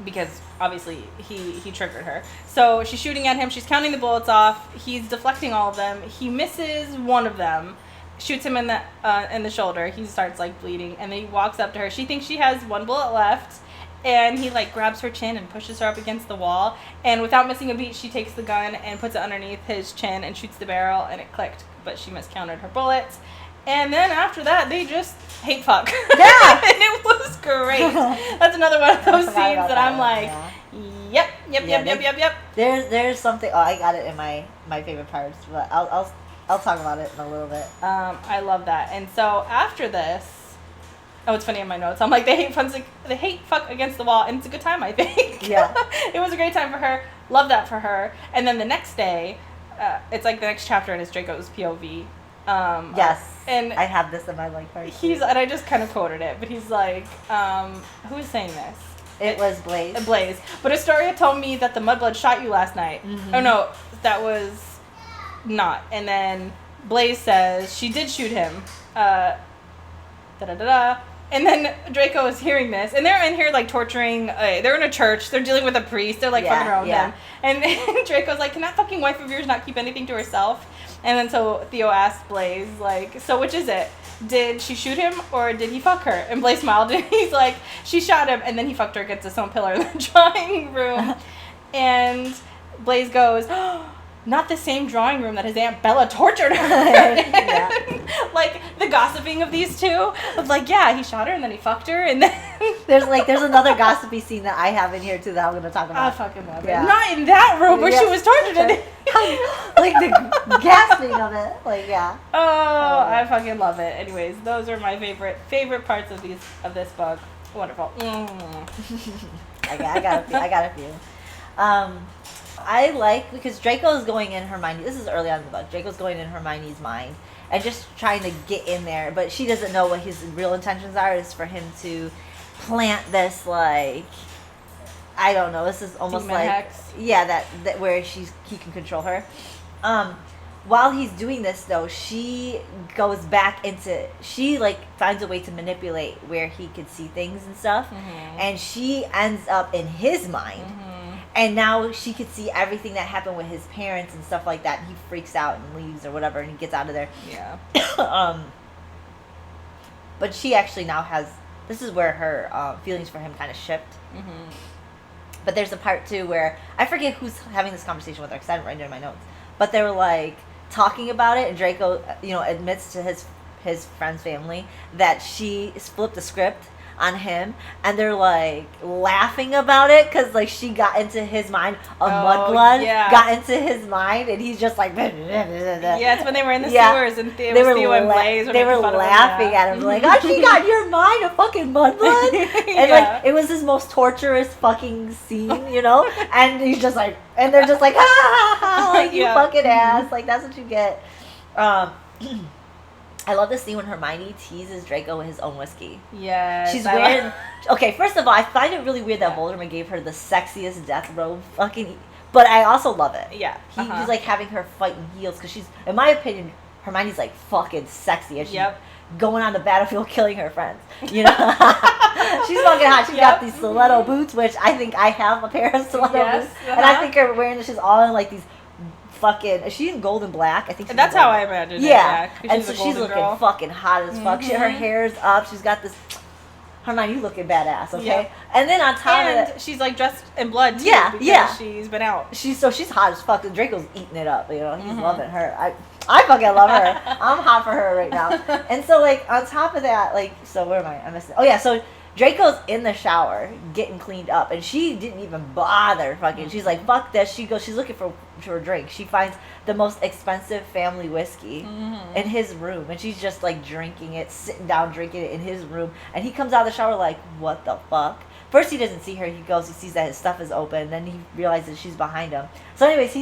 because obviously he triggered her. So she's shooting at him, she's counting the bullets off, he's deflecting all of them, he misses one of them, shoots him in the shoulder, he starts like bleeding, and then he walks up to her, she thinks she has 1 bullet left, and he like grabs her chin and pushes her up against the wall, and without missing a beat, she takes the gun and puts it underneath his chin and shoots the barrel, and it clicked, but she miscounted her bullets. And then after that, they just hate fuck. Yeah. And it was great. That's another one of those scenes that I'm like, yep. There's something. Oh, I got it in my favorite parts, but I'll talk about it in a little bit. I love that. And so after this, it's funny in my notes. I'm like, they hate fuck against the wall, and it's a good time, I think. Yeah. It was a great time for her. Love that for her. And then the next day, it's like the next chapter, and it's Draco's POV. Yes. And I have this in my like part. And I just kind of quoted it, but he's like, who is saying this? It was Blaise. Blaise. But Astoria told me that the mudblood shot you last night. Mm-hmm. Oh no, that was not. And then Blaise says she did shoot him. And then Draco is hearing this, and they're in here like torturing. They're in a church. They're dealing with a priest. They're like fucking around with him. And then Draco's like, "Can that fucking wife of yours not keep anything to herself?" And then so Theo asks Blaise, like, "So which is it? Did she shoot him or did he fuck her?" And Blaise smiled, and he's like, "She shot him, and then he fucked her against a stone pillar in the drawing room." And Blaise goes, not the same drawing room that his Aunt Bella tortured her. Yeah. Like, the gossiping of these two. Of like, yeah, he shot her and then he fucked her and then... There's another gossipy scene that I have in here too that I'm gonna talk I about. fucking love Yeah. it. Not in that room where she was tortured. Like the gasping of it. Like, yeah. Oh, I fucking love it. Anyways, those are my favorite parts of this book. Wonderful. I got a few. I like, because Draco's going in Hermione. This is early on in the book. Draco's going in Hermione's mind and just trying to get in there, but she doesn't know what his real intentions are. Is for him to plant this, like, I don't know. This is almost Demon like hex. Yeah, that where he can control her. While he's doing this though, she goes back into, she like finds a way to manipulate where he could see things and stuff, and she ends up in his mind. And now she could see everything that happened with his parents and stuff like that. And he freaks out and leaves or whatever, and he gets out of there. Yeah. But she actually now has. This is where her feelings for him kind of shift. But there's a part too where I forget who's having this conversation with her because I didn't write it in my notes. But they were like talking about it, and Draco, admits to his friend's family that she flipped the script on him, and they're like laughing about it because like she got into his mind. Mudblood got into his mind, and he's just like yeah, it's when they were in the sewers and they were laughing at him like, oh, she got your mind, a fucking Mudblood. And like it was his most torturous fucking scene, and he's just like, and they're just like, like, you fucking ass, like that's what you get. I love the scene when Hermione teases Draco with his own whiskey. Yeah. She's wearing... Okay, first of all, I find it really weird that Voldemort gave her the sexiest death robe fucking... But I also love it. Yeah. He's like having her fight in heels because she's... In my opinion, Hermione's like fucking sexy as she's going on the battlefield killing her friends. She's fucking hot. She's got these stiletto boots, which I think I have a pair of stiletto boots. And I think her wearing this, she's all in like these... Fucking, is she in gold and black? I think she's that's how I imagine it. Yeah, and so she's looking girl. Fucking hot as fuck. Her hair's up. She's got this. Hermione, you looking badass, okay? Yeah. And then on top of that, she's like dressed in blood too. Yeah, she's been out. She's hot as fuck. And Draco's eating it up. He's loving her. I fucking love her. I'm hot for her right now. And so like on top of that, like, so where am I? I'm missing. Oh yeah, so Draco's in the shower getting cleaned up, and she didn't even bother fucking. She's like, fuck this. She's looking for a drink. She finds the most expensive family whiskey in his room, and she's just like drinking it, sitting down drinking it in his room. And he comes out of the shower like, what the fuck? First he doesn't see her. He sees that his stuff is open, then he realizes she's behind him. So anyways,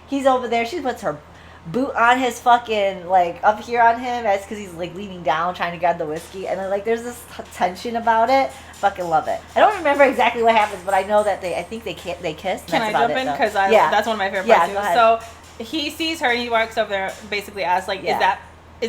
he's over there. She puts her boot on his fucking, like, up here on him, as because he's like leaning down trying to grab the whiskey, and then like there's this tension about it. Fucking love it. I don't remember exactly what happens, but I know that they kiss. Can I jump in? Because that's one of my favorite parts too. So he sees her and he walks over there, basically asks like, is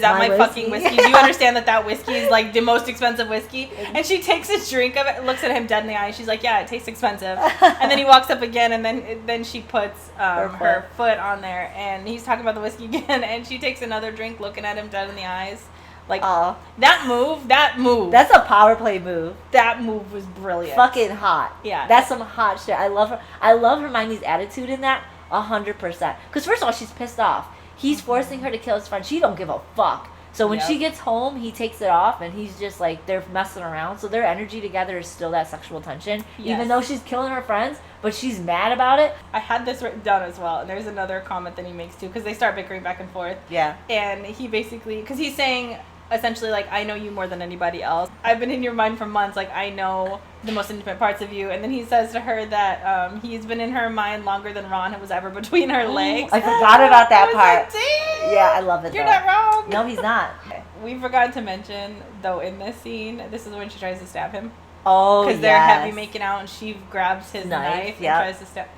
that my fucking whiskey? Do you understand that whiskey is like the most expensive whiskey? And she takes a drink of it, looks at him dead in the eye, and she's like, yeah, it tastes expensive. And then he walks up again, and then she puts her foot on there, and he's talking about the whiskey again, and she takes another drink, looking at him dead in the eyes. Like, that move. That's a power play move. That move was brilliant. Fucking hot. Yeah. That's some hot shit. I love her. I love Hermione's attitude in that 100%. Because first of all, she's pissed off. He's forcing her to kill his friend. She don't give a fuck. So when she gets home, he takes it off, and he's just like, they're messing around. So their energy together is still that sexual tension. Yes. Even though she's killing her friends, but she's mad about it. I had this written down as well. And there's another comment that he makes too, because they start bickering back and forth. Yeah. And he basically, because he's saying, essentially, like, I know you more than anybody else. I've been in your mind for months. Like, I know the most intimate parts of you. And then he says to her that he's been in her mind longer than Ron was ever between her legs. I forgot about that part. Like, yeah, I love it. You're not wrong. No, he's not. We forgot to mention, though, in this scene, this is when she tries to stab him. Oh, because they're heavy making out, and she grabs his knife and tries to stab.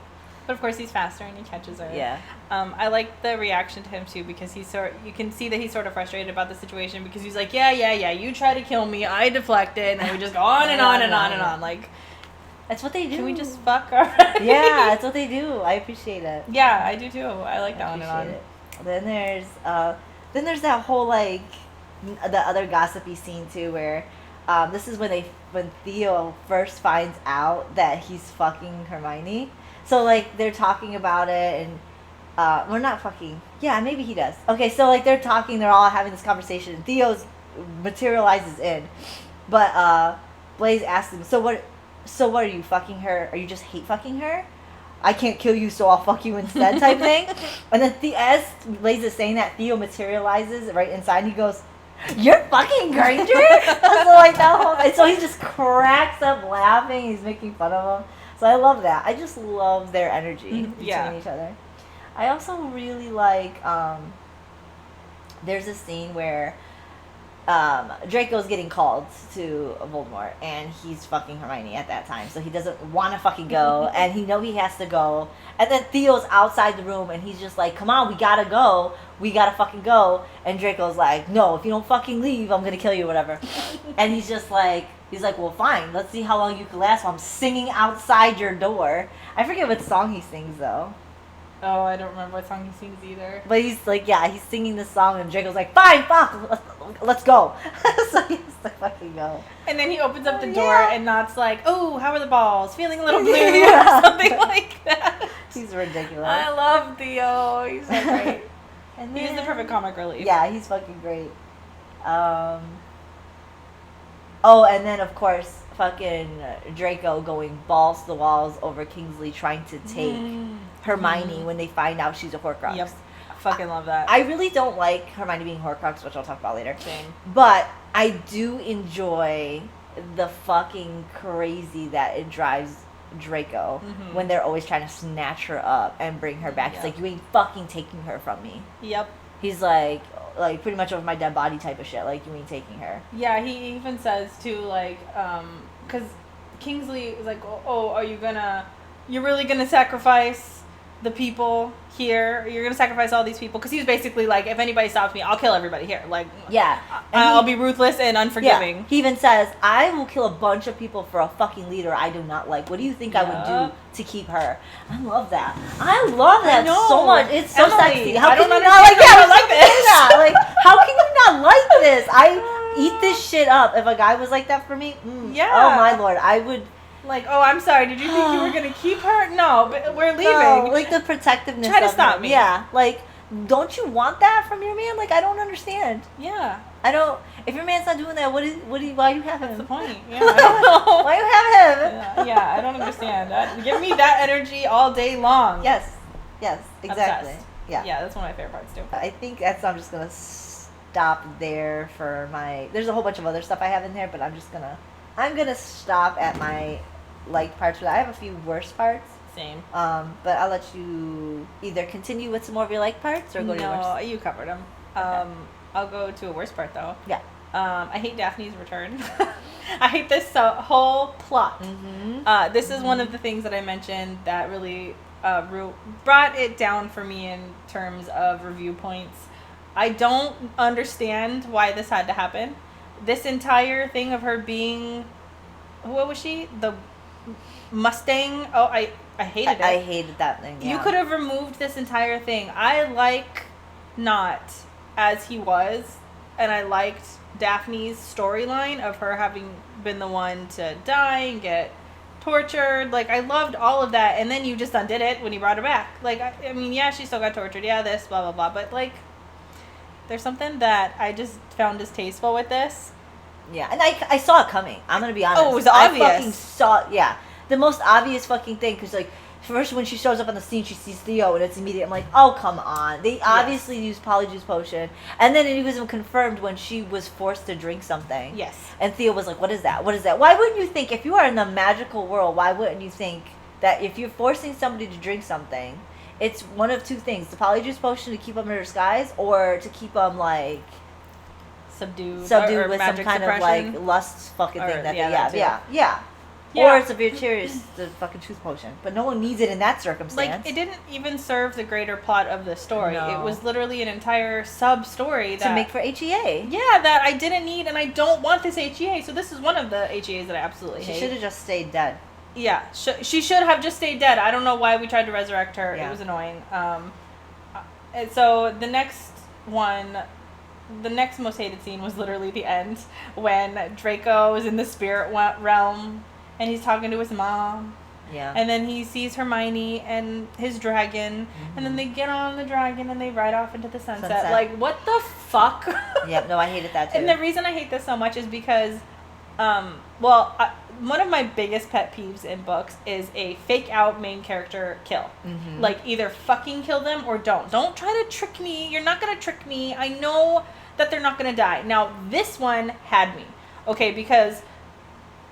But of course, he's faster and he catches her. Yeah. I like the reaction to him too, because you can see that he's sort of frustrated about the situation, because he's like, yeah, you try to kill me, I deflected, and then we just go on and on and on and on. Like, that's what they do. Can we just fuck already? Yeah, that's what they do. I appreciate it. Yeah, I do too. I like that on and on. Then there's that whole like the other gossipy scene too, where this is when Theo first finds out that he's fucking Hermione. So like they're talking about it, and we're not fucking. Yeah, maybe he does. Okay, so like they're talking, they're all having this conversation. Theo's materializes in, but Blaze asks him, So what are you fucking her? Are you just hate fucking her? I can't kill you, so I'll fuck you instead, type thing. And then as Blaze is saying that, Theo materializes right inside, and he goes, "You're fucking Granger." So like that whole, and so he just cracks up laughing. He's making fun of him. So I love that. I just love their energy between each other. I also really like. There's a scene where Draco's getting called to Voldemort, and he's fucking Hermione at that time, so he doesn't want to fucking go, and he has to go. And then Theo's outside the room, and he's just like, "Come on, we gotta go. We gotta fucking go." And Draco's like, "No, if you don't fucking leave, I'm gonna kill you, whatever." And he's like, "Well, fine. Let's see how long you can last while I'm singing outside your door." I forget what song he sings though. Oh, I don't remember what song he sings either. But he's like, yeah, he's singing this song, and Draco's like, "Fine, fuck, let's go." So he has to fucking go. And then he opens up the door, and Nott's like, "Oh, how are the balls? Feeling a little blue," or something like that. He's ridiculous. I love Theo. He's so great. And then, he's the perfect comic relief. Yeah, he's fucking great. Oh, and then of course, fucking Draco going balls to the walls over Kingsley, trying to take Hermione when they find out she's a Horcrux. Yep. I fucking love that. I really don't like Hermione being Horcrux, which I'll talk about later. Same. But I do enjoy the fucking crazy that it drives Draco when they're always trying to snatch her up and bring her back. It's like, "You ain't fucking taking her from me." Yep. He's like pretty much over my dead body type of shit. Like, "You ain't taking her." Yeah, he even says too, like, because Kingsley is like, "Oh, you're really gonna sacrifice the people here? You're gonna sacrifice all these people?" Because he was basically like, "If anybody stops me, I'll kill everybody here." Like, yeah, I'll be ruthless and unforgiving. Yeah. He even says, "I will kill a bunch of people for a fucking leader I do not like. What do you think I would do to keep her?" I love that. I love that so much. It's so sexy. How can you not like? Yeah, I like this. Like, how can you not like this? I eat this shit up. If a guy was like that for me, yeah. Oh my lord, I would. Like, "Oh, I'm sorry. Did you think you were gonna keep her? No, but we're leaving." No, like the protectiveness. Try to stop me. Yeah, like, don't you want that from your man? Like, I don't understand. Yeah. I don't. If your man's not doing that, why you have him? That's the point. Yeah. I don't know. Why you have him? Yeah, I don't understand that. Give me that energy all day long. Yes, exactly. Obsessed. Yeah, that's one of my favorite parts too. I think I'm just gonna stop there for my. There's a whole bunch of other stuff I have in there, but I'm gonna stop at my liked parts. I have a few worst parts. Same. But I'll let you either continue with some more of your liked parts or go to your worst. No, you covered them. Okay. I'll go to a worst part though. Yeah. I hate Daphne's return. I hate this whole plot. This is one of the things that I mentioned that really brought it down for me in terms of review points. I don't understand why this had to happen. This entire thing of her being, what was she? The Mustang? Oh, I hated it. I hated that thing. Yeah. You could have removed this entire thing. I like Nott as he was, and I liked Daphne's storyline of her having been the one to die and get tortured. Like, I loved all of that, and then you just undid it when you brought her back. Like, I mean, yeah, she still got tortured. Yeah, this, blah, blah, blah. But, like, there's something that I just found distasteful with this. Yeah, and I saw it coming. I'm going to be honest. Oh, it was obvious. I fucking saw, yeah. The most obvious fucking thing, because, like, first when she shows up on the scene, she sees Theo, and it's immediate. I'm like, oh, come on. They obviously used Polyjuice Potion. And then it was confirmed when she was forced to drink something. Yes. And Theo was like, what is that? What is that? Why wouldn't you think, if you are in the magical world, why wouldn't you think that if you're forcing somebody to drink something, it's one of two things. The Polyjuice Potion to keep them in their disguise, or to keep them, like, subdued or with some magic kind suppression. of, like, lust fucking thing that they have. Yeah. Yeah. Or it's a Viturious, the fucking truth potion. But no one needs it in that circumstance. Like, it didn't even serve the greater plot of the story. No. It was literally an entire sub-story to make for HEA. Yeah, that I didn't need, and I don't want this HEA. So this is one of the HEAs that I absolutely hate. She should have just stayed dead. Yeah, she should have just stayed dead. I don't know why we tried to resurrect her. Yeah. It was annoying. And so the next most hated scene was literally the end, when Draco is in the spirit realm and he's talking to his mom, Yeah. And then he sees Hermione and his dragon, and then they get on the dragon and they ride off into the sunset. Like, what the fuck? Yeah, no, I hated that too. And the reason I hate this so much is because, one of my biggest pet peeves in books is a fake out main character kill. Like, either fucking kill them or don't. Don't try to trick me. You're not going to trick me. I know that they're not going to die. Now, this one had me. Okay, because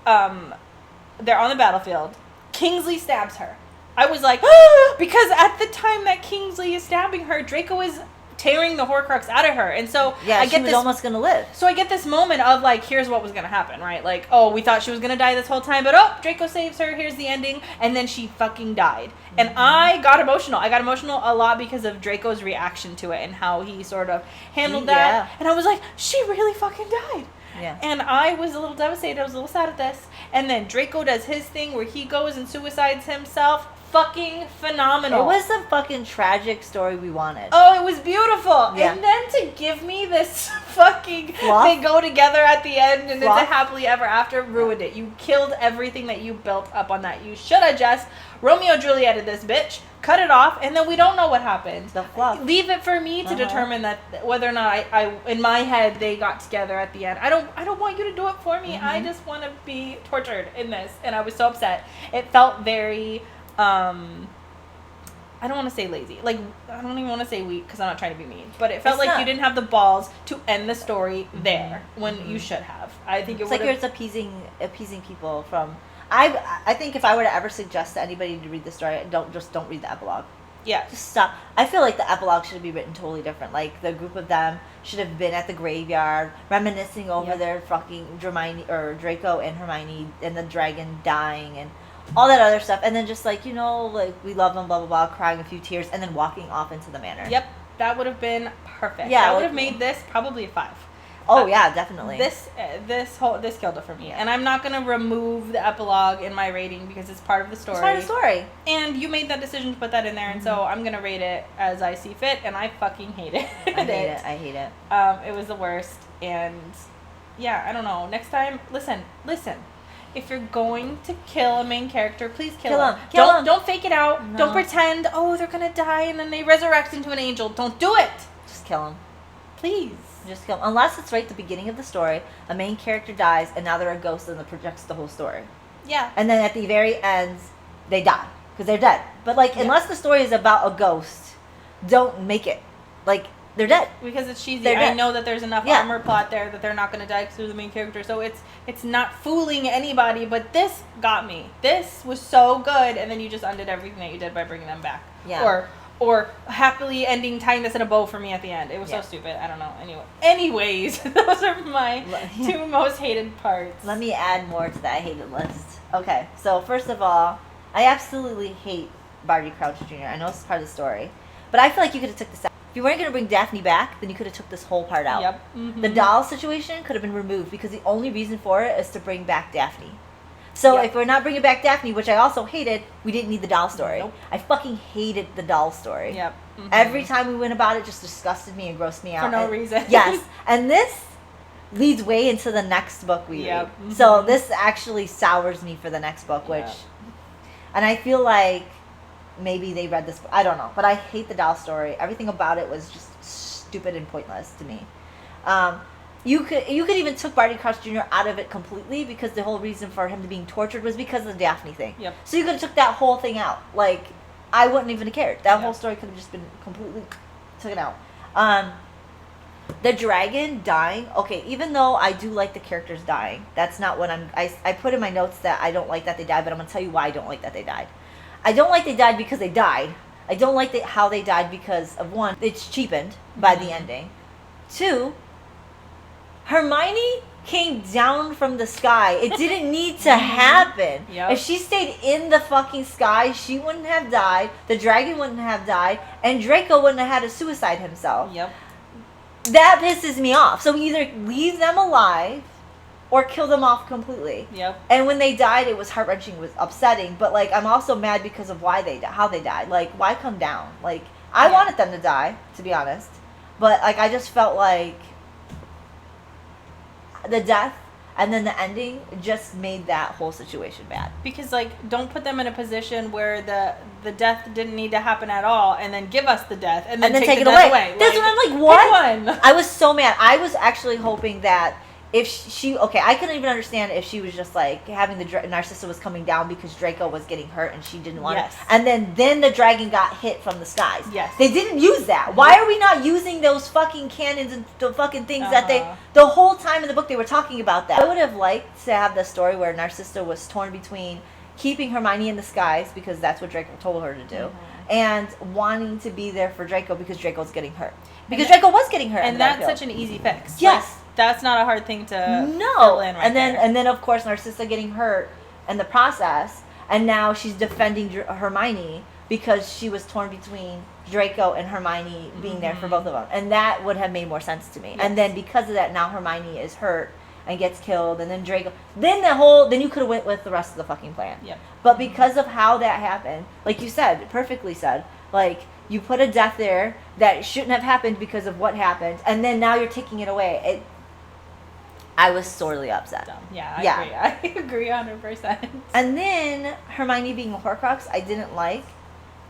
they're on the battlefield. Kingsley stabs her. I was like, ah! Because at the time that Kingsley is stabbing her, Draco is tearing the Horcrux out of her, and so she was almost gonna live. So I get this moment of like, here's what was gonna happen, right? Like, oh, we thought she was gonna die this whole time, but oh, Draco saves her. Here's the ending, and then she fucking died, and I got emotional. I got emotional a lot because of Draco's reaction to it and how he sort of handled that, and I was like, she really fucking died. Yeah. And I was a little devastated. I was a little sad at this. And then Draco does his thing where he goes and suicides himself. Fucking phenomenal. It was the fucking tragic story we wanted. Oh, it was beautiful. Yeah. And then to give me this fucking Fluff? They go together at the end and Fluff? it's a happily ever after, ruined it. You killed everything that you built up on that. You should have just Romeo Julieted this bitch, cut it off, and then we don't know what happened. The fluff. Leave it for me to determine that whether or not I in my head they got together at the end. I don't want you to do it for me. I just want to be tortured in this, and I was so upset. It felt very I don't want to say lazy. Like, I don't even want to say weak because I'm not trying to be mean. But it felt like you didn't have the balls to end the story there when you should have. I think it's like you're appeasing people from. I think if I were to ever suggest to anybody to read the story, don't read the epilogue. Yeah. Just stop. I feel like the epilogue should be written totally different. Like, the group of them should have been at the graveyard, reminiscing over their fucking Draco and Hermione and the dragon dying and all that other stuff. And then just like, like, we love them, blah, blah, blah, crying a few tears, and then walking off into the manor. Yep. That would have been perfect. Yeah. That would have made this probably a 5. Oh, yeah, definitely. This killed it for me. And I'm not going to remove the epilogue in my rating because it's part of the story. It's part of the story. And you made that decision to put that in there, and so I'm going to rate it as I see fit, and I fucking hate it. I hate it. It was the worst, and yeah, I don't know. Next time, listen. If you're going to kill a main character, please kill him. Don't fake it out. No. Don't pretend, oh, they're going to die, and then they resurrect into an angel. Don't do it. Just kill him. Please. Just kill them. Unless it's right at the beginning of the story, a main character dies, and now they're a ghost, and it projects the whole story. Yeah. And then at the very end, they die because they're dead. But like, unless the story is about a ghost, don't make it like they're dead because it's cheesy. I know that there's enough armor plot there that they're not going to die because they're the main character. So it's not fooling anybody. But this got me. This was so good, and then you just undid everything that you did by bringing them back. Yeah. Or happily ending, tying this in a bow for me at the end. It was so stupid. I don't know. Anyways, those are my 2 most hated parts. Let me add more to that hated list. Okay, so first of all, I absolutely hate Barty Crouch Jr. I know it's part of the story, but I feel like you could have took this out. If you weren't going to bring Daphne back, then you could have took this whole part out. Yep. Mm-hmm. The doll situation could have been removed because the only reason for it is to bring back Daphne. So if we're not bringing back Daphne, which I also hated, we didn't need the doll story. Nope. I fucking hated the doll story. Yep. Mm-hmm. Every time we went about it, just disgusted me and grossed me out. For no reason. Yes. And this leads way into the next book we read. Mm-hmm. So this actually sours me for the next book, which... And I feel like maybe they read this book. I don't know. But I hate the doll story. Everything about it was just stupid and pointless to me. You could even took Barty Crouch Jr. out of it completely because the whole reason for him being tortured was because of the Daphne thing. Yep. So you could have took that whole thing out. Like, I wouldn't even have cared. That whole story could have just been completely taken out. The dragon dying. Okay, even though I do like the characters dying, that's not what I put in my notes that I don't like that they died, but I'm going to tell you why I don't like that they died. I don't like they died because they died. I don't like how they died because of, 1, it's cheapened by the ending. 2, Hermione came down from the sky. It didn't need to happen. Yep. If she stayed in the fucking sky, she wouldn't have died, the dragon wouldn't have died, and Draco wouldn't have had to suicide himself. Yep. That pisses me off. So either leave them alive or kill them off completely. Yep. And when they died, it was heart-wrenching, it was upsetting, but like, I'm also mad because of how they died. Like, why come down? Like, I wanted them to die, to be honest. But like, I just felt like the death, And then the ending just made that whole situation bad. Because, like, don't put them in a position where the death didn't need to happen at all, and then give us the death, and then take it away. That's what I'm like, what? I was so mad. I was actually hoping that if she, okay, I couldn't even understand if she was just like having Narcissa was coming down because Draco was getting hurt and she didn't want it. And then the dragon got hit from the skies. Yes. They didn't use that. Why are we not using those fucking cannons and the fucking things that the whole time in the book they were talking about that? I would have liked to have the story where Narcissa was torn between keeping Hermione in the skies because that's what Draco told her to do, and wanting to be there for Draco because Draco's getting hurt. Because Draco was getting hurt. And that's such an easy fix. Yes. Like, that's not a hard thing to fill in right there. And then of course Narcissa getting hurt in the process, and now she's defending Hermione because she was torn between Draco and Hermione being there for both of them, and that would have made more sense to me. Yes. And then because of that, now Hermione is hurt and gets killed, and then Draco. Then you could have went with the rest of the fucking plan. Yep. But because of how that happened, like you said, perfectly said, like you put a death there that shouldn't have happened because of what happened, and then now you're taking it away. I was sorely upset. Yeah, I agree 100%. And then Hermione being a Horcrux, I didn't like.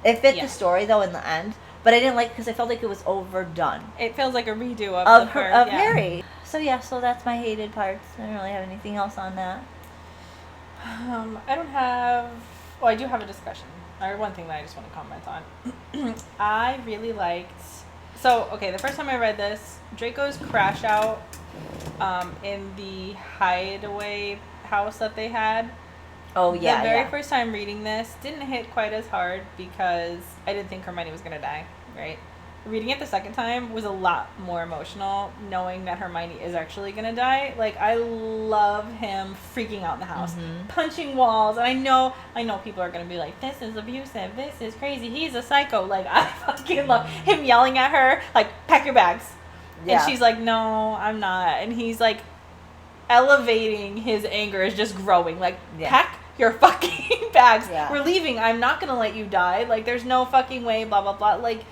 It fit the story, though, in the end. But I didn't like it because I felt like it was overdone. It feels like a redo of Harry. So that's my hated parts. I don't really have anything else on that. I don't have... Well, I do have a discussion. Or one thing that I just want to comment on. I really liked... So, okay, the first time I read this, Draco's crash out in the hideaway house that they had. Oh, yeah, The very first time reading this didn't hit quite as hard because I didn't think Hermione was going to die, right? Reading it the second time was a lot more emotional, knowing that Hermione is actually going to die. Like, I love him freaking out in the house, punching walls, and I know people are going to be like, this is abusive, this is crazy, he's a psycho. Like, I fucking love him yelling at her, like, pack your bags. Yeah. And she's like, no, I'm not. And he's like, elevating his anger is just growing. Like, pack your fucking bags. Yeah. We're leaving. I'm not going to let you die. Like, there's no fucking way, blah, blah, blah. Like,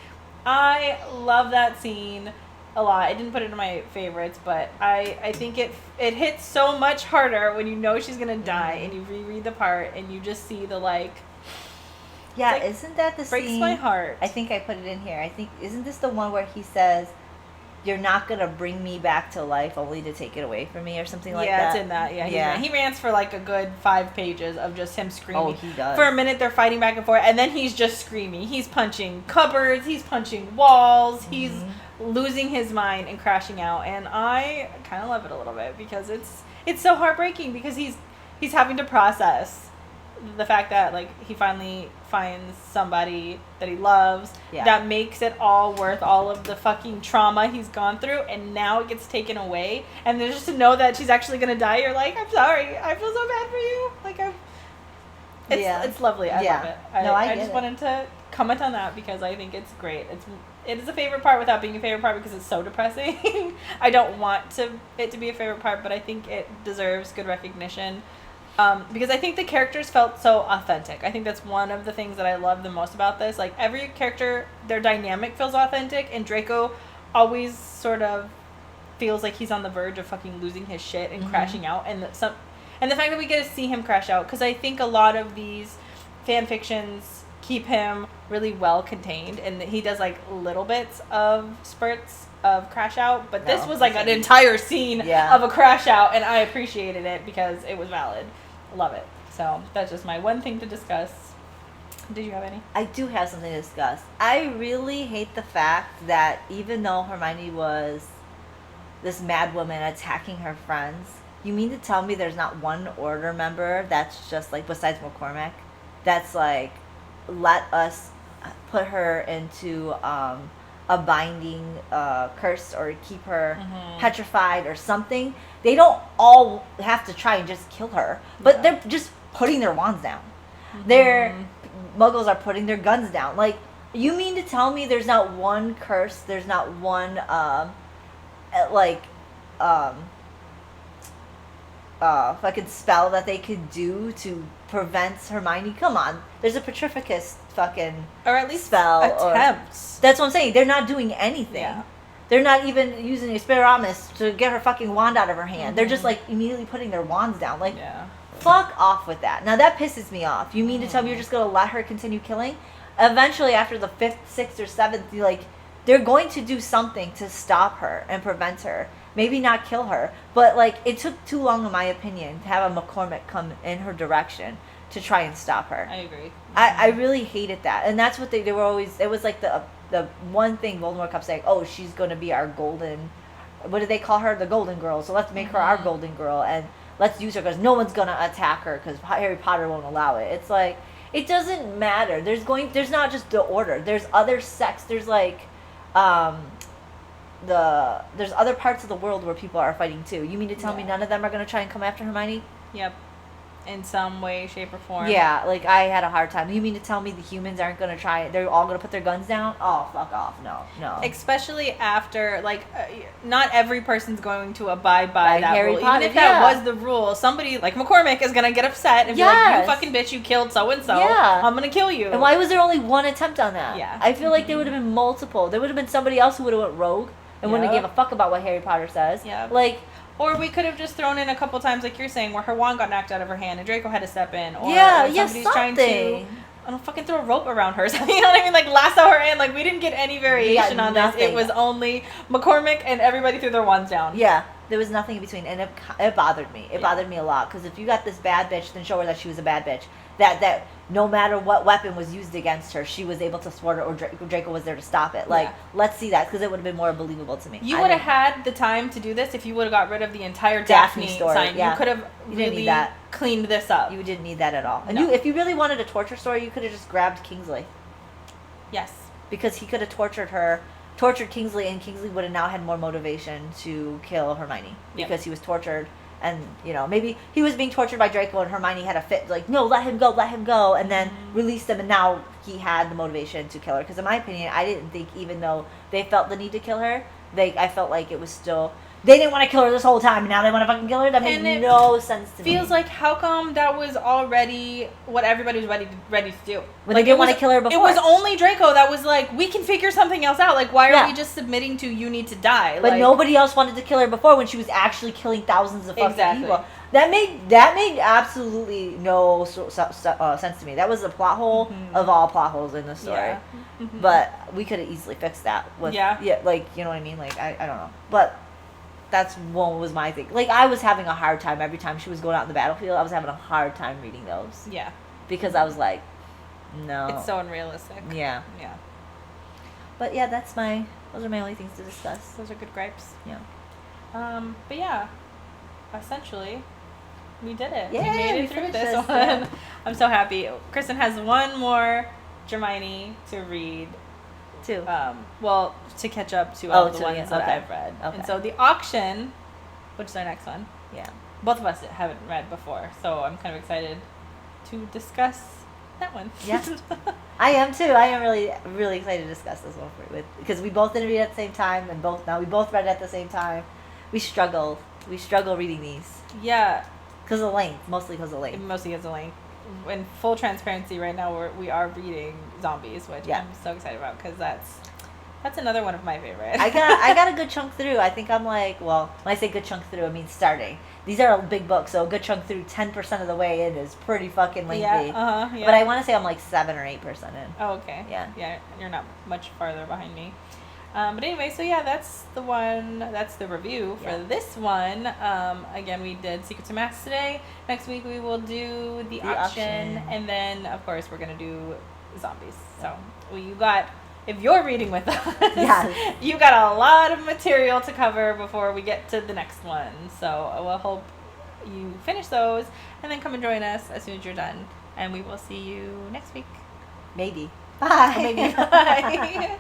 I love that scene a lot. I didn't put it in my favorites, but I think it hits so much harder when you know she's going to die and you reread the part and you just see the, like... Yeah, like, isn't that the breaks scene? My heart. I think I put it in here. I think, isn't this the one where he says... You're not going to bring me back to life only to take it away from me or something like that? Yeah, it's in that. Yeah. He rants for like a good 5 pages of just him screaming. Oh, he does. For a minute, they're fighting back and forth, and then he's just screaming. He's punching cupboards. He's punching walls. He's losing his mind and crashing out. And I kind of love it a little bit because it's so heartbreaking because he's having to process the fact that, like, he finally finds somebody that he loves that makes it all worth all of the fucking trauma he's gone through, and now it gets taken away, and then just to know that she's actually gonna die, you're like, I'm sorry, I feel so bad for you. Like, it's lovely. I love it. I just wanted to comment on that because I think it's great. It is a favorite part without being a favorite part because it's so depressing. I don't want it to be a favorite part, but I think it deserves good recognition. Because I think the characters felt so authentic. I think that's one of the things that I love the most about this. Like, every character, their dynamic feels authentic, and Draco always sort of feels like he's on the verge of fucking losing his shit and crashing out. And the fact that we get to see him crash out, because I think a lot of these fan fictions keep him really well contained, and he does like little bits of spurts of crash out, but this was like an entire scene of a crash out, and I appreciated it because it was valid. Love it. So that's just my one thing to discuss. Did you have any? I do have something to discuss. I really hate the fact that even though Hermione was this mad woman attacking her friends, you mean to tell me there's not one Order member that's just like, besides McCormack, that's like, let us put her into a binding curse or keep her petrified or something. They don't all have to try and just kill her, but they're just putting their wands down. Their muggles are putting their guns down. Like, you mean to tell me there's not one curse, there's not one fucking spell that they could do to prevent Hermione? Come on, there's a Petrificus fucking or at least spell attempts. That's what I'm saying. They're not doing anything. They're not even using Expelliarmus to get her fucking wand out of her hand. They're just like immediately putting their wands down. Like, fuck off with that. Now that pisses me off. You mean to tell me you're just gonna let her continue killing? Eventually, after the 5th, 6th, or 7th, like, they're going to do something to stop her and prevent her. Maybe not kill her, but like, it took too long, in my opinion, to have a McCormick come in her direction to try and stop her. I agree. I really hated that, and that's what they were always. It was like the one thing Voldemort kept saying. Oh, she's going to be our golden. What did they call her? The Golden Girl. So let's make her our Golden Girl, and let's use her because no one's going to attack her because Harry Potter won't allow it. It's like, it doesn't matter. There's not just the Order. There's other sects. There's like, there's other parts of the world where people are fighting too. You mean to tell me none of them are going to try and come after Hermione? Yep. In some way, shape, or form. Yeah, like, I had a hard time. You mean to tell me the humans aren't going to try it? They're all going to put their guns down? Oh, fuck off. No. Especially after, like, not every person's going to abide by that Harry rule. Potter, Even if that was the rule, somebody like McCormick is going to get upset and be like, you fucking bitch, you killed so-and-so. Yeah. I'm going to kill you. And why was there only one attempt on that? Yeah. I feel like there would have been multiple. There would have been somebody else who would have went rogue and wouldn't have gave a fuck about what Harry Potter says. Yeah. Like... Or we could have just thrown in a couple times, like you're saying, where her wand got knocked out of her hand and Draco had to step in. Or somebody's trying to fucking throw a rope around her. You know what I mean? Like, lasso her in. Like, we didn't get any variation on this. It was only McCormick and everybody threw their wands down. Yeah. There was nothing in between. And it bothered me. It bothered me a lot. Because if you got this bad bitch, then show her that she was a bad bitch. That no matter what weapon was used against her, she was able to thwart it, or Draco was there to stop it. Like, let's see that, because it would have been more believable to me. You would have had the time to do this if you would have got rid of the entire Daphne story. Sign. Yeah. You could have really cleaned this up. You didn't need that at all. And if you really wanted a torture story, you could have just grabbed Kingsley. Yes. Because he could have tortured Kingsley, and Kingsley would have now had more motivation to kill Hermione. Because he was tortured. And, you know, maybe he was being tortured by Draco and Hermione had a fit, like, no, let him go, and then released him, and now he had the motivation to kill her. Because in my opinion, I didn't think, even though they felt the need to kill her, I felt like it was still... They didn't want to kill her this whole time, and now they want to fucking kill her? That made no sense to me. Feels like, how come that was already what everybody was ready to do? When they didn't want to kill her before. It was only Draco that was like, we can figure something else out. Like, why are we just submitting to you need to die? But nobody else wanted to kill her before when she was actually killing thousands of fucking people. That made absolutely no sense to me. That was a plot hole of all plot holes in the story. Yeah. But we could have easily fixed that. With, like, you know what I mean? Like, I don't know. But... That's what was my thing. Like, I was having a hard time every time she was going out in the battlefield. I was having a hard time reading those. Yeah. Because I was like, no. It's so unrealistic. Yeah. Yeah. But yeah, those are my only things to discuss. Those are good gripes. Yeah. But yeah, essentially, we did it. Yeah, we made it through this one. Yeah. I'm so happy. Kristen has one more Hermione to read. Two. Well, to catch up to all the ones that I've read. Okay. And so the auction, which is our next one. Yeah. Both of us haven't read before, so I'm kind of excited to discuss that one. Yeah. I am too. I am really, really excited to discuss this one because we both didn't read it at the same time, and we both read it at the same time. We struggle reading these. Yeah. Because of length, mostly because of length. Mostly because of length. In full transparency, right now we are reading Zombies, which I'm so excited about because that's another one of my favorite. I got a good chunk through. I think I'm like, well, when I say good chunk through, I mean starting. These are big books, so a good chunk through 10% of the way in is pretty fucking lengthy. Yeah. But I want to say I'm like 7 or 8% in. Oh, okay. Yeah, you're not much farther behind me. But anyway, so that's the review for this one. Again, we did Secrets of Mass today. Next week we will do the auction. And then, of course, we're going to do Zombies. So, if you're reading with us, you got a lot of material to cover before we get to the next one. So, we'll hope you finish those and then come and join us as soon as you're done. And we will see you next week. Maybe. Bye. Maybe. Bye.